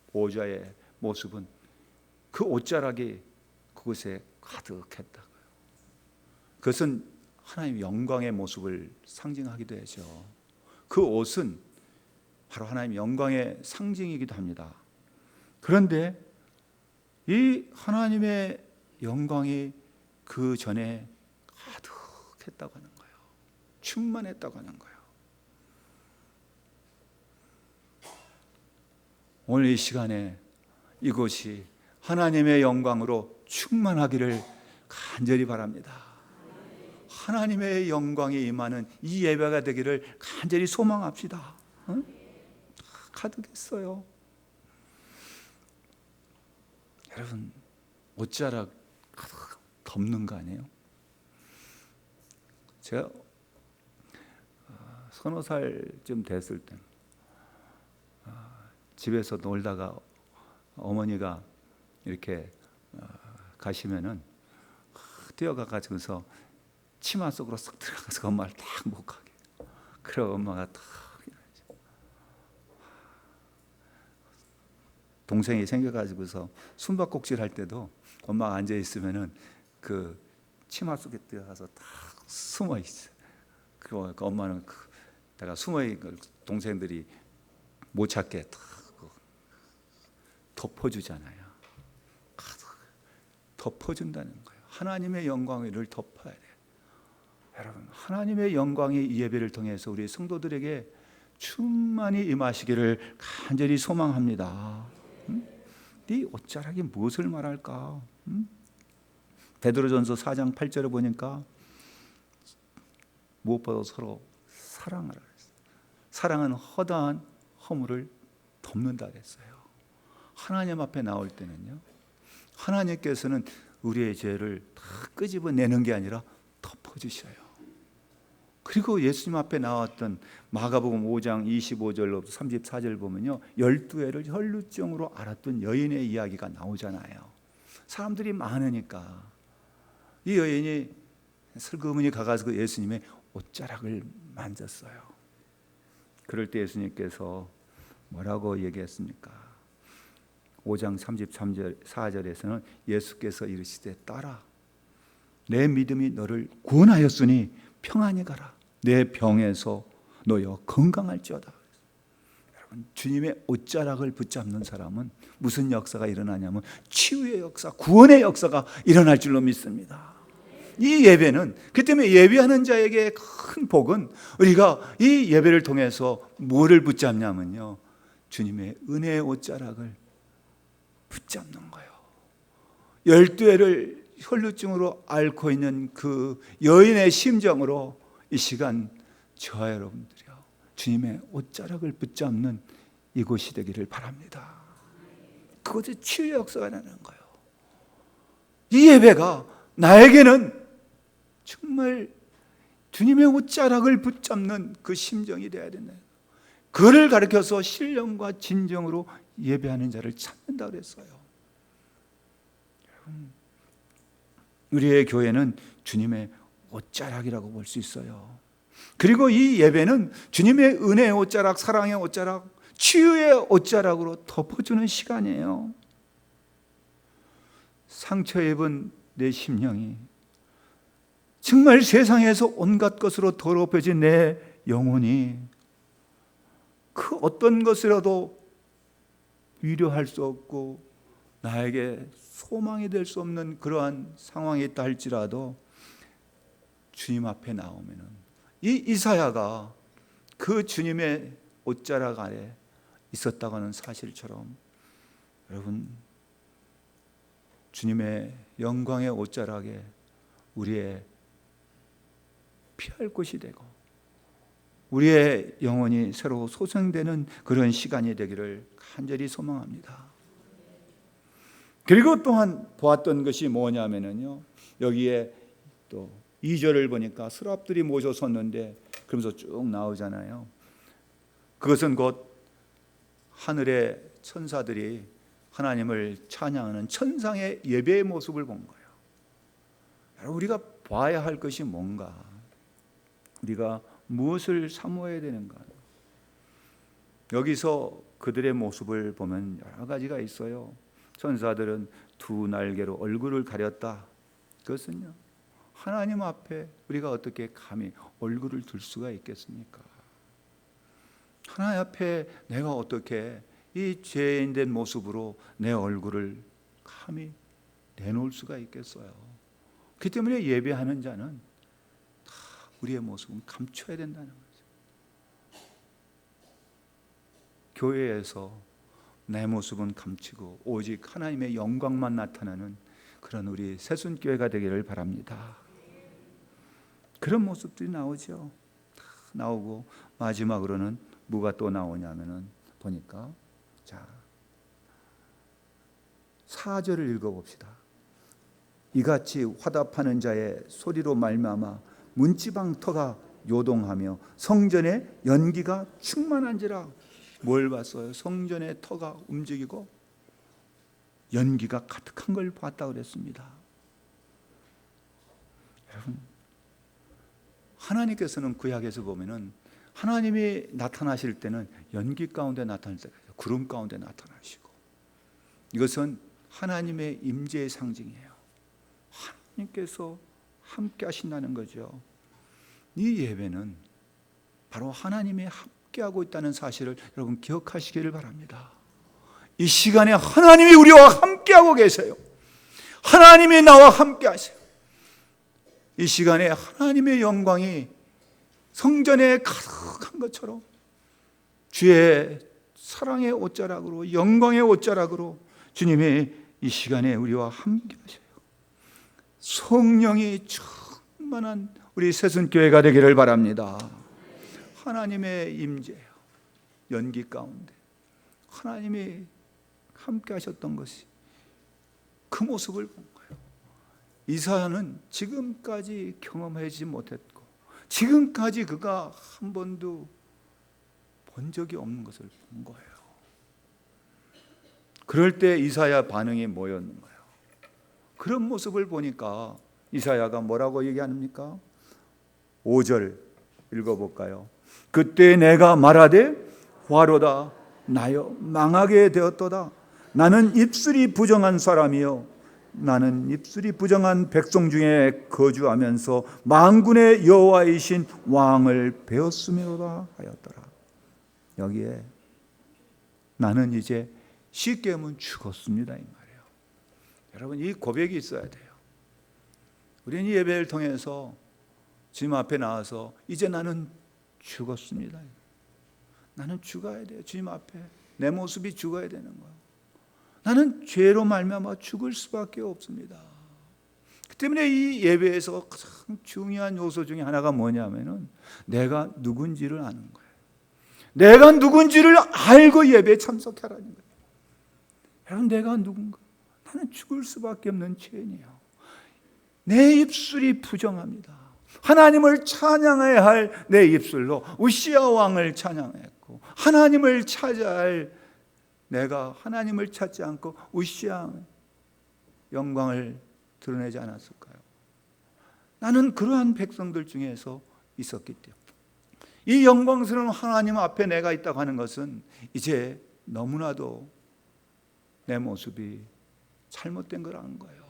Speaker 3: 보좌의 모습은 그 옷자락이 그곳에 가득했다고요. 그것은 하나님의 영광의 모습을 상징하기도 하죠. 그 옷은 바로 하나님의 영광의 상징이기도 합니다. 그런데 이 하나님의 영광이 그 전에 가득했다고 하는 거예요. 충만했다고 하는 거예요. 오늘 이 시간에 이곳이 하나님의 영광으로 충만하기를 간절히 바랍니다. 하나님의 영광이 임하는 이 예배가 되기를 간절히 소망합시다. 가득했어요. 여러분, 옷자락 가득 덮는 거 아니에요? 제가 서너 살쯤 됐을 때 집에서 놀다가 어머니가 이렇게 가시면은 뛰어가가지고서 치마 속으로 쏙 들어가서 엄마를 딱 목하게. 그래 엄마가 딱 동생이 생겨가지고서 숨바꼭질 할 때도 엄마가 앉아 있으면은 그 치마 속에 들어가서 딱 숨어 있어. 그리고 엄마는 내가 숨어 있는 동생들이 못 찾게 딱 덮어주잖아요. 덮어준다는 거예요. 하나님의 영광을 덮어야 돼요. 여러분, 하나님의 영광이 이 예배를 통해서 우리 성도들에게 충만히 임하시기를 간절히 소망합니다. 네 옷자락이 무엇을 말할까? 베드로전서 4장 8절을 보니까 무엇보다 서로 사랑하라 그랬어요. 사랑은 허다한 허물을 덮는다 그랬어요. 하나님 앞에 나올 때는요, 하나님께서는 우리의 죄를 다 끄집어내는 게 아니라 덮어주셔요. 그리고 예수님 앞에 나왔던 마가복음 5장 25절로부터 34절 보면요, 12해를 혈루증으로 앓았던 여인의 이야기가 나오잖아요. 사람들이 많으니까 이 여인이 슬그머니 가가지고 그 예수님의 옷자락을 만졌어요. 그럴 때 예수님께서 뭐라고 얘기했습니까? 5장 33절 4절에서는 예수께서 이르시되 딸아, 내 믿음이 너를 구원하였으니 평안히 가라. 내 병에서 너여 건강할지어다. 주님의 옷자락을 붙잡는 사람은 무슨 역사가 일어나냐면 치유의 역사, 구원의 역사가 일어날 줄로 믿습니다. 이 예배는, 그 때문에 예배하는 자에게 큰 복은 우리가 이 예배를 통해서 뭐를 붙잡냐면요, 주님의 은혜의 옷자락을 붙잡는 거예요. 12해를 혈루증으로 앓고 있는 그 여인의 심정으로 이 시간 저와 여러분들이요, 주님의 옷자락을 붙잡는 이곳이 되기를 바랍니다. 그것이 치유의 역사가 나는 거예요. 이 예배가 나에게는 정말 주님의 옷자락을 붙잡는 그 심정이 되어야 된다. 그를 가르쳐서 신령과 진정으로 예배하는 자를 찾는다 그랬어요. 우리의 교회는 주님의 옷자락이라고 볼 수 있어요. 그리고 이 예배는 주님의 은혜의 옷자락, 사랑의 옷자락, 치유의 옷자락으로 덮어주는 시간이에요. 상처 입은 내 심령이, 정말 세상에서 온갖 것으로 더럽혀진 내 영혼이 그 어떤 것이라도 위로할 수 없고 나에게 소망이 될 수 없는 그러한 상황이 있다 할지라도 주님 앞에 나오면은, 이 이사야가 그 주님의 옷자락 아래 있었다고 하는 사실처럼, 여러분, 주님의 영광의 옷자락에 우리의 피할 곳이 되고 우리의 영혼이 새로 소생되는 그런 시간이 되기를 간절히 소망합니다. 그리고 또한 보았던 것이 뭐냐면요, 여기에 또 2절을 보니까 스랍들이 모여 섰는데, 그러면서 쭉 나오잖아요. 그것은 곧 하늘의 천사들이 하나님을 찬양하는 천상의 예배의 모습을 본 거예요. 여러분, 우리가 봐야 할 것이 뭔가, 우리가 무엇을 사모해야 되는가. 여기서 그들의 모습을 보면 여러 가지가 있어요. 천사들은 두 날개로 얼굴을 가렸다. 그것은요, 하나님 앞에 우리가 어떻게 감히 얼굴을 들 수가 있겠습니까? 하나님 앞에 내가 어떻게 이 죄인된 모습으로 내 얼굴을 감히 내놓을 수가 있겠어요? 그 때문에 예배하는 자는 다 우리의 모습은 감춰야 된다는 거죠. 교회에서 내 모습은 감추고 오직 하나님의 영광만 나타나는 그런 우리 새순교회가 되기를 바랍니다. 그런 모습들이 나오죠. 다 나오고 마지막으로는 뭐가 또 나오냐면은 보니까, 자, 4절을 읽어봅시다. 이같이 화답하는 자의 소리로 말미암아 문지방터가 요동하며 성전에 연기가 충만한지라. 뭘 봤어요? 성전의 터가 움직이고 연기가 가득한 걸 봤다고 그랬습니다. 여러분, 하나님께서는 구약에서 보면은 하나님이 나타나실 때는 연기 가운데 나타날 때, 구름 가운데 나타나시고, 이것은 하나님의 임재의 상징이에요. 하나님께서 함께 하신다는 거죠. 이 예배는 바로 하나님이 함께하고 있다는 사실을 여러분 기억하시기를 바랍니다. 이 시간에 하나님이 우리와 함께하고 계세요. 하나님이 나와 함께 하세요. 이 시간에 하나님의 영광이 성전에 가득한 것처럼 주의 사랑의 옷자락으로, 영광의 옷자락으로 주님이 이 시간에 우리와 함께 하셔요. 성령이 충만한 우리 새순교회가 되기를 바랍니다. 하나님의 임재요, 연기 가운데 하나님이 함께 하셨던 것이 그 모습을 본 거예요. 이사야는 지금까지 경험하지 못했고 지금까지 그가 한 번도 본 적이 없는 것을 본 거예요. 그럴 때 이사야 반응이 뭐였는 거예요? 그런 모습을 보니까 이사야가 뭐라고 얘기합니까? 5절 읽어볼까요? 그때 내가 말하되 화로다 나여 망하게 되었도다. 나는 입술이 부정한 사람이요 나는 입술이 부정한 백성 중에 거주하면서 만군의 여호와이신 왕을 배웠음이로다 하였더라. 여기에 나는 이제 쉽게 하면 죽었습니다, 이 말이에요. 여러분, 이 고백이 있어야 돼요. 우리는 이 예배를 통해서 주님 앞에 나와서 이제 나는 죽었습니다. 나는 죽어야 돼요. 주님 앞에 내 모습이 죽어야 되는 거예요. 나는 죄로 말미암아 죽을 수밖에 없습니다. 그 때문에 이 예배에서 가장 중요한 요소 중에 하나가 뭐냐면은 내가 누군지를 아는 거예요. 내가 누군지를 알고 예배에 참석하라는 거예요. 여러분, 내가 누군가? 나는 죽을 수밖에 없는 죄인이에요. 내 입술이 부정합니다. 하나님을 찬양해야 할 내 입술로 우시야 왕을 찬양했고, 하나님을 찾아야 할 내가 하나님을 찾지 않고 우시야 영광을 드러내지 않았을까요? 나는 그러한 백성들 중에서 있었기 때문에 이 영광스러운 하나님 앞에 내가 있다고 하는 것은 이제 너무나도 내 모습이 잘못된 거라는 거예요.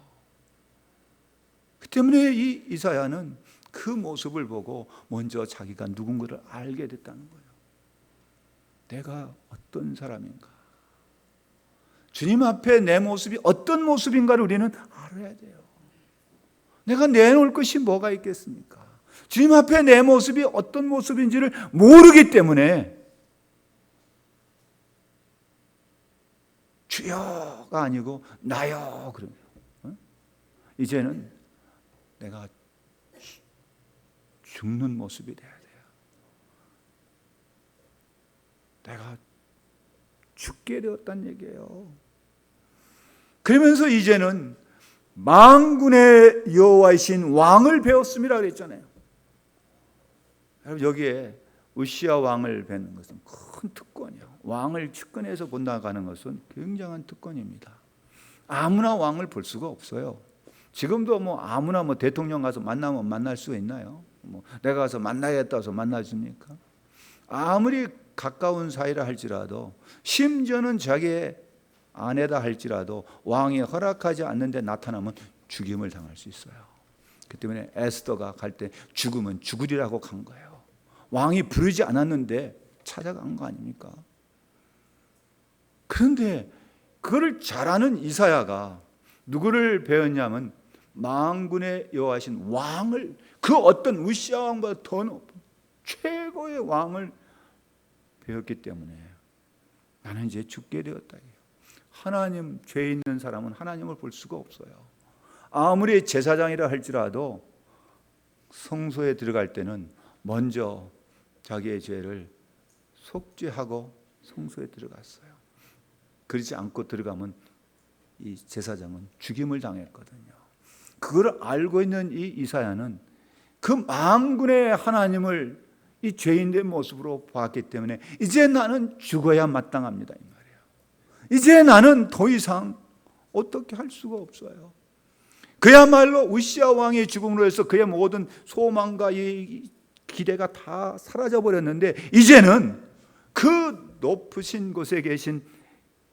Speaker 3: 그 때문에 이 이사야는 그 모습을 보고 먼저 자기가 누군가를 알게 됐다는 거예요. 내가 어떤 사람인가? 주님 앞에 내 모습이 어떤 모습인가를 우리는 알아야 돼요. 내가 내놓을 것이 뭐가 있겠습니까? 주님 앞에 내 모습이 어떤 모습인지를 모르기 때문에 주여가 아니고 나여 그러면 이제는 내가 죽는 모습이 돼야 돼요. 내가 죽게 되었다는 얘기예요. 그러면서 이제는 만군의 여호와이신 왕을 배웠습니다 그랬잖아요. 여러분, 여기에 우시야 왕을 뵙는 것은 큰 특권이에요. 왕을 측근에서 본다가는 것은 굉장한 특권입니다. 아무나 왕을 볼 수가 없어요. 지금도 뭐 아무나 뭐 대통령 가서 만나면 만날 수 있나요? 뭐 내가 가서 만나야겠다 해서 만나줍니까? 아무리 가까운 사이라 할지라도, 심지어는 자기의 아내다 할지라도 왕이 허락하지 않는데 나타나면 죽임을 당할 수 있어요. 그 때문에 에스더가 갈 때 죽으면 죽으리라고 간 거예요. 왕이 부르지 않았는데 찾아간 거 아닙니까? 그런데 그걸 잘하는 이사야가 누구를 배웠냐면 만군의 여호와신 왕을, 그 어떤 우시야 왕보다 더 높은 최고의 왕을 배웠기 때문에 나는 이제 죽게 되었다. 하나님, 죄 있는 사람은 하나님을 볼 수가 없어요. 아무리 제사장이라 할지라도 성소에 들어갈 때는 먼저 자기의 죄를 속죄하고 성소에 들어갔어요. 그러지 않고 들어가면 이 제사장은 죽임을 당했거든요. 그걸 알고 있는 이 이사야는 그 만군의 하나님을 이 죄인된 모습으로 봤기 때문에 이제 나는 죽어야 마땅합니다, 이 말이에요. 이제 나는 더 이상 어떻게 할 수가 없어요. 그야말로 우시야 왕의 죽음으로 해서 그의 모든 소망과 이 기대가 다 사라져 버렸는데, 이제는 그 높으신 곳에 계신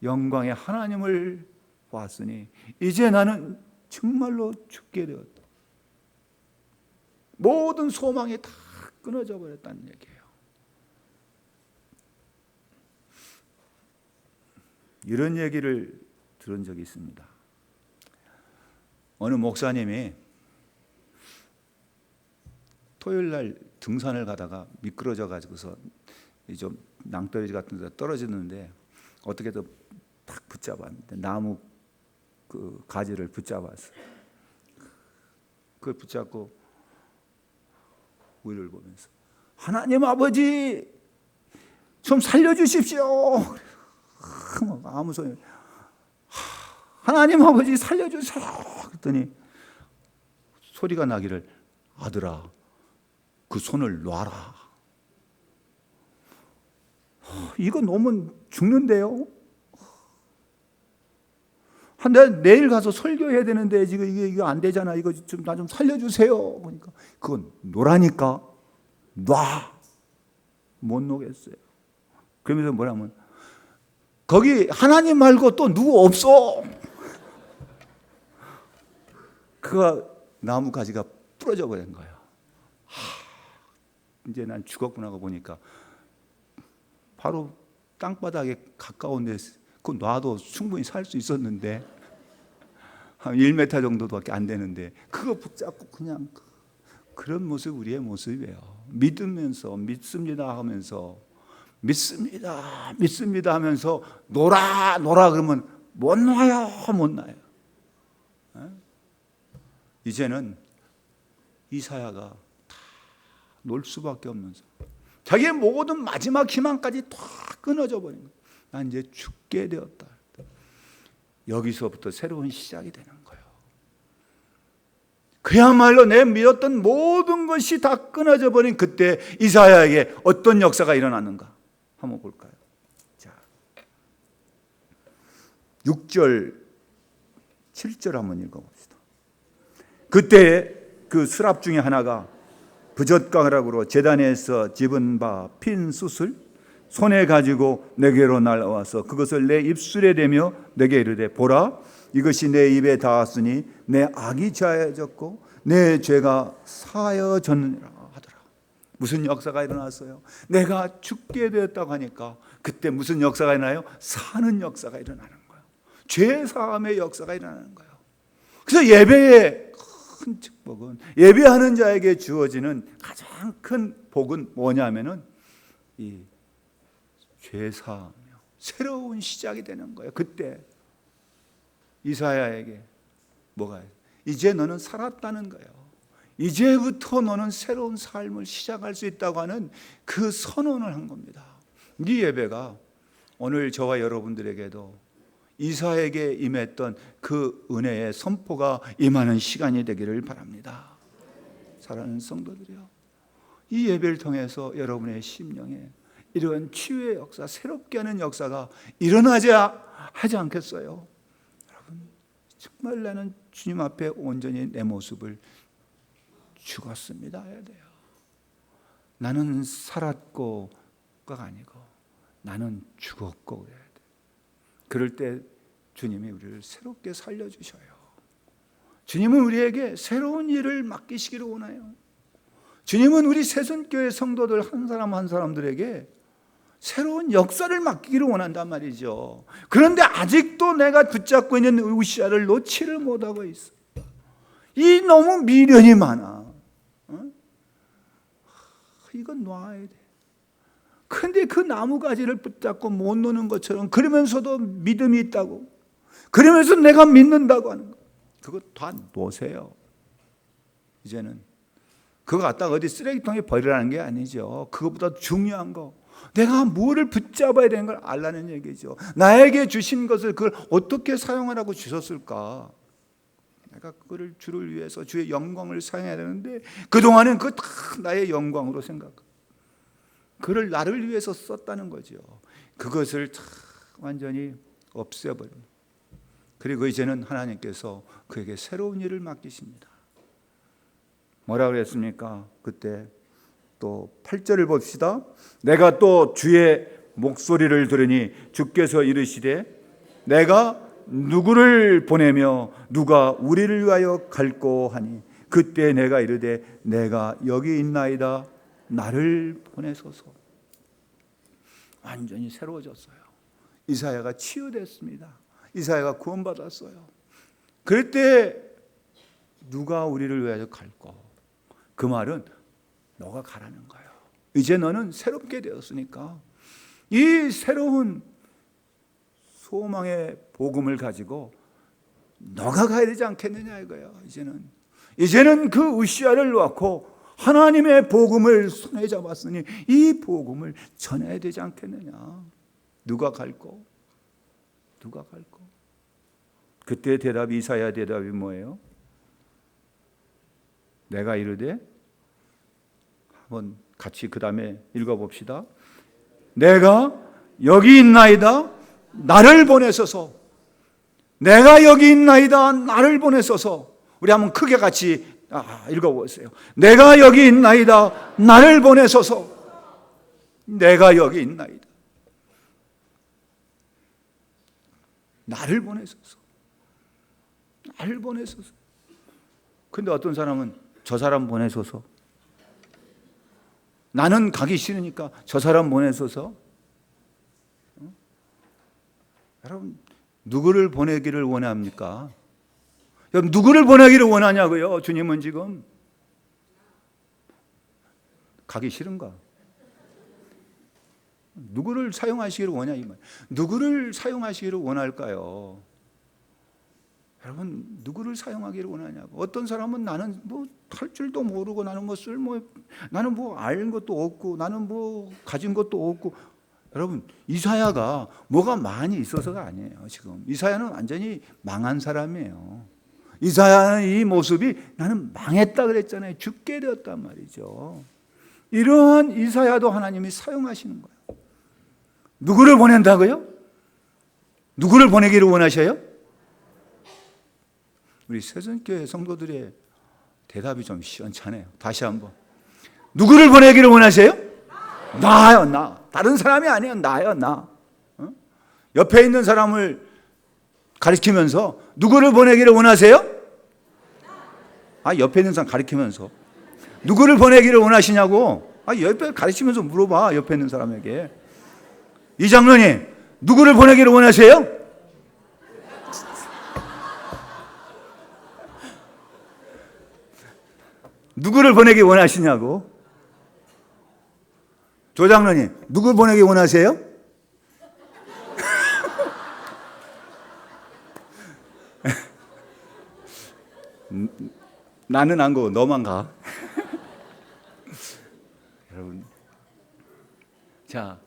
Speaker 3: 영광의 하나님을 보았으니 이제 나는 정말로 죽게 되었다. 모든 소망이 다 끊어져 버렸다는 얘기예요. 이런 얘기를 들은 적이 있습니다. 어느 목사님이 토요일 날 등산을 가다가 미끄러져 가지고서 좀 낭떠러지 같은 데 떨어지는데 어떻게든 딱 붙잡았는데 나무 그 가지를 붙잡았어요. 그걸 붙잡고 위를 보면서 하나님 아버지 좀 살려주십시오. 아무 소리. 하나님 아버지 살려주세요. 그랬더니 소리가 나기를 아들아 그 손을 놔라. 이거 놓으면 죽는데요. 내일 가서 설교해야 되는데 지금 이거 안 되잖아. 이거 좀 나 좀 살려주세요. 그러니까 그건 놓으라니까. 놔. 못 놓겠어요. 그러면서 뭐라면 거기 하나님 말고 또 누구 없어. 그 나무 가지가 부러져 버린 거예요. 이제 난 죽었구나 하고 보니까 바로 땅바닥에 가까운데 그 놔도 충분히 살 수 있었는데 한 1m 정도밖에 안 되는데 그거 붙잡고 그냥 그런 모습 우리의 모습이에요. 믿으면서 믿습니다 하면서 믿습니다 하면서 놀아 그러면 못 놔요. 이제는 이사야가 다 놀 수밖에 없는 상황. 자기의 모든 마지막 희망까지 다 끊어져 버린 거예요. 난 이제 죽게 되었다. 여기서부터 새로운 시작이 되는 거예요. 그야말로 내 믿었던 모든 것이 다 끊어져 버린 그때 이사야에게 어떤 역사가 일어났는가 한번 볼까요? 자, 6절 7절 한번 읽어봅시다. 그때 그 스랍 중에 하나가 부젓가락으로 제단에서 집은 바 핀 숯을 손에 가지고 내게로 날아와서 그것을 내 입술에 대며 내게 이르되 보라 이것이 내 입에 닿았으니 내 악이 자해졌고 내 죄가 사여졌느니라 하더라. 무슨 역사가 일어났어요? 내가 죽게 되었다고 하니까 그때 무슨 역사가 일어나요? 사는 역사가 일어나는 거예요. 죄 사함의 역사가 일어나는 거예요. 그래서 예배의 큰 축복은 예배하는 자에게 주어지는 가장 큰 복은 뭐냐면은 이 죄사하며 새로운 시작이 되는 거예요. 그때 이사야에게 뭐가 이제 너는 살았다는 거예요. 이제부터 너는 새로운 삶을 시작할 수 있다고 하는 그 선언을 한 겁니다. 이 예배가 오늘 저와 여러분들에게도 이사야에게 임했던 그 은혜의 선포가 임하는 시간이 되기를 바랍니다. 사랑하는 성도들이요, 이 예배를 통해서 여러분의 심령에 이런 치유의 역사, 새롭게 하는 역사가 일어나지 하지 않겠어요? 여러분, 정말 나는 주님 앞에 온전히 내 모습을 죽었습니다 해야 돼요. 나는 살았고가 아니고 나는 죽었고 해야 돼요. 그럴 때 주님이 우리를 새롭게 살려주셔요. 주님은 우리에게 새로운 일을 맡기시기를 원해요. 주님은 우리 새순교회 성도들 한 사람 한 사람들에게 새로운 역사를 맡기기를 원한단 말이죠. 그런데 아직도 내가 붙잡고 있는 우시아를 놓지를 못하고 있어. 이 너무 미련이 많아. 이건 놔야 돼. 근데 그 나무가지를 붙잡고 못 노는 것처럼 그러면서도 믿음이 있다고, 그러면서 내가 믿는다고 하는 거, 그거 다 놓으세요. 이제는 그거 갖다가 어디 쓰레기통에 버리라는 게 아니죠. 그것보다 중요한 거, 내가 뭐를 붙잡아야 되는 걸 알라는 얘기죠. 나에게 주신 것을 그걸 어떻게 사용하라고 주셨을까? 내가 그거를 주를 위해서 주의 영광을 사용해야 되는데 그동안은 그거 다 나의 영광으로 생각하고 그를 나를 위해서 썼다는 거죠. 그것을 다 완전히 없애버립니다. 그리고 이제는 하나님께서 그에게 새로운 일을 맡기십니다. 뭐라고 그랬습니까? 그때 또 8절을 봅시다. 내가 또 주의 목소리를 들으니 주께서 이르시되 내가 누구를 보내며 누가 우리를 위하여 갈꼬 하니 그때 내가 이르되 내가 여기 있나이다 나를 보내소서. 완전히 새로워졌어요. 이사야가 치유됐습니다. 이사야가 구원받았어요. 그럴 때 누가 우리를 위하여 갈꼬, 그 말은 너가 가라는 거예요. 이제 너는 새롭게 되었으니까 이 새로운 소망의 복음을 가지고 너가 가야 되지 않겠느냐 이거예요. 이제는 그 우시아를 놓고 하나님의 복음을 손에 잡았으니 이 복음을 전해야 되지 않겠느냐. 누가 갈꼬? 누가 갈꼬? 그때 대답이, 이사야 대답이 뭐예요? 내가 이르되, 한번 같이 그 다음에 읽어봅시다. 내가 여기 있나이다 나를 보내소서. 내가 여기 있나이다 나를 보내소서. 우리 한번 크게 같이 읽어보세요. 내가 여기 있나이다 나를 보내소서. 내가 여기 있나이다 나를 보내소서. 나를 보내소서. 근데 어떤 사람은 저 사람 보내소서, 나는 가기 싫으니까 저 사람 보내소서. 여러분, 누구를 보내기를 원합니까? 여러분, 누구를 보내기를 원하냐고요? 주님은 지금 가기 싫은가? 누구를 사용하시기를 원하냐 이 말. 누구를 사용하시기를 원할까요? 여러분, 누구를 사용하기를 원하냐고. 어떤 사람은 나는 뭐 할 줄도 모르고, 나는 나는 뭐 아는 것도 없고, 나는 뭐 가진 것도 없고. 여러분, 이사야가 뭐가 많이 있어서가 아니에요. 지금 이사야는 완전히 망한 사람이에요. 이사야는 이 모습이 나는 망했다 그랬잖아요. 죽게 되었단 말이죠. 이러한 이사야도 하나님이 사용하시는 거예요. 누구를 보낸다고요? 누구를 보내기를 원하셔요? 우리 세전교회 성도들의 대답이 좀 시원찮아요. 다시 한번. 누구를 보내기를 원하세요? 나요, 나. 다른 사람이 아니에요. 나요, 나. 옆에 있는 사람을 가리키면서 누구를 보내기를 원하세요? 옆에 있는 사람 가리키면서 누구를 보내기를 원하시냐고. 옆에 가리키면서 물어봐. 옆에 있는 사람에게. 이 장로님, 누구를 보내기를 원하세요? 누구를 보내기 원하시냐고. 조 장로님, 누구 보내기 원하세요? 나는 안 가고 너만 가. 여러분, 자,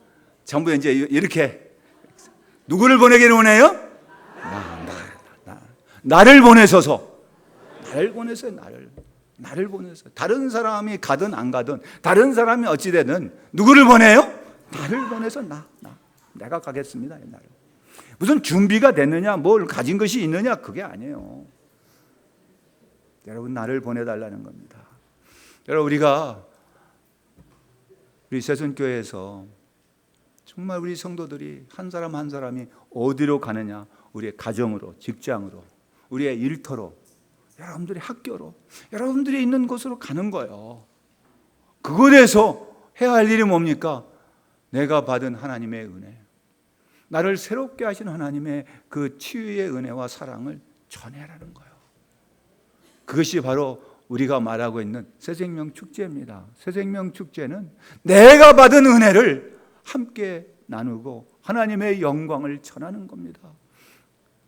Speaker 3: 전부 이제 이렇게 누구를 보내기를 원해요? 나를 보내소서. 나를 보내서 다른 사람이 가든 안 가든, 다른 사람이 어찌 되든 누구를 보내요? 나를 보내서 내가 가겠습니다. 나를. 무슨 준비가 됐느냐, 뭘 가진 것이 있느냐, 그게 아니에요. 여러분, 나를 보내달라는 겁니다. 여러분, 우리 세순교회에서 정말 우리 성도들이 한 사람 한 사람이 어디로 가느냐, 우리의 가정으로, 직장으로, 우리의 일터로, 여러분들의 학교로, 여러분들이 있는 곳으로 가는 거예요. 그곳에서 해야 할 일이 뭡니까? 내가 받은 하나님의 은혜, 나를 새롭게 하신 하나님의 그 치유의 은혜와 사랑을 전해라는 거예요. 그것이 바로 우리가 말하고 있는 새생명 축제입니다. 새생명 축제는 내가 받은 은혜를 함께 나누고 하나님의 영광을 전하는 겁니다.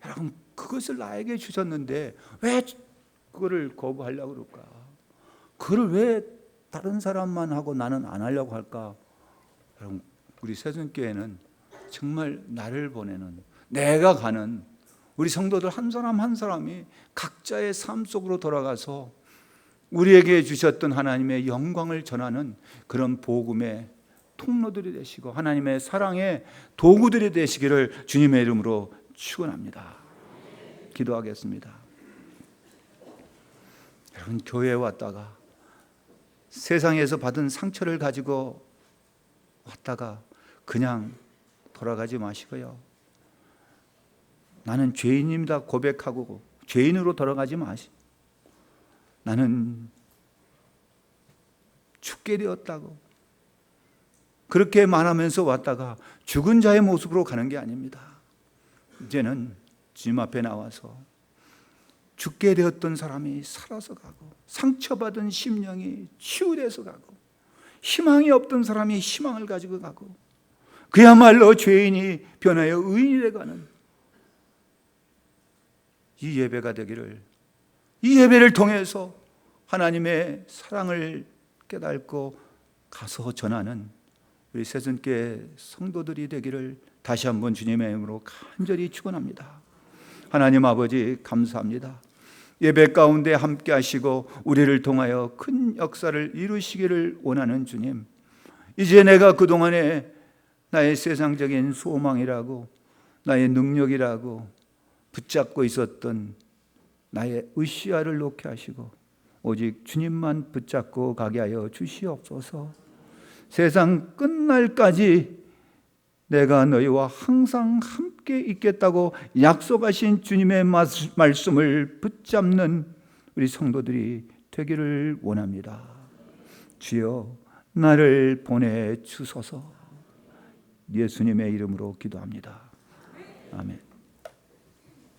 Speaker 3: 여러분, 그것을 나에게 주셨는데 왜 그거를 거부하려고 그럴까? 그걸 왜 다른 사람만 하고 나는 안 하려고 할까? 여러분, 우리 세순교회는 정말 나를 보내는, 내가 가는 우리 성도들 한 사람 한 사람이 각자의 삶 속으로 돌아가서 우리에게 주셨던 하나님의 영광을 전하는 그런 복음의 통로들이 되시고 하나님의 사랑의 도구들이 되시기를 주님의 이름으로 축원합니다. 기도하겠습니다. 여러분, 교회에 왔다가 세상에서 받은 상처를 가지고 왔다가 그냥 돌아가지 마시고요. 나는 죄인입니다 고백하고 죄인으로 돌아가지 마시. 나는 죽게 되었다고 그렇게 말하면서 왔다가 죽은 자의 모습으로 가는 게 아닙니다. 이제는 주님 앞에 나와서 죽게 되었던 사람이 살아서 가고, 상처받은 심령이 치유돼서 가고, 희망이 없던 사람이 희망을 가지고 가고, 그야말로 죄인이 변하여 의인이 되가는 이 예배가 되기를, 이 예배를 통해서 하나님의 사랑을 깨닫고 가서 전하는 우리 새순교회 성도들이 되기를 다시 한번 주님의 이름으로 간절히 축원합니다. 하나님 아버지, 감사합니다. 예배 가운데 함께 하시고 우리를 통하여 큰 역사를 이루시기를 원하는 주님, 이제 내가 그동안에 나의 세상적인 소망이라고, 나의 능력이라고 붙잡고 있었던 나의 으쌰를 놓게 하시고 오직 주님만 붙잡고 가게 하여 주시옵소서. 세상 끝날까지 내가 너희와 항상 함께 있겠다고 약속하신 주님의 말씀을 붙잡는 우리 성도들이 되기를 원합니다. 주여, 나를 보내주소서. 예수님의 이름으로 기도합니다. 아멘.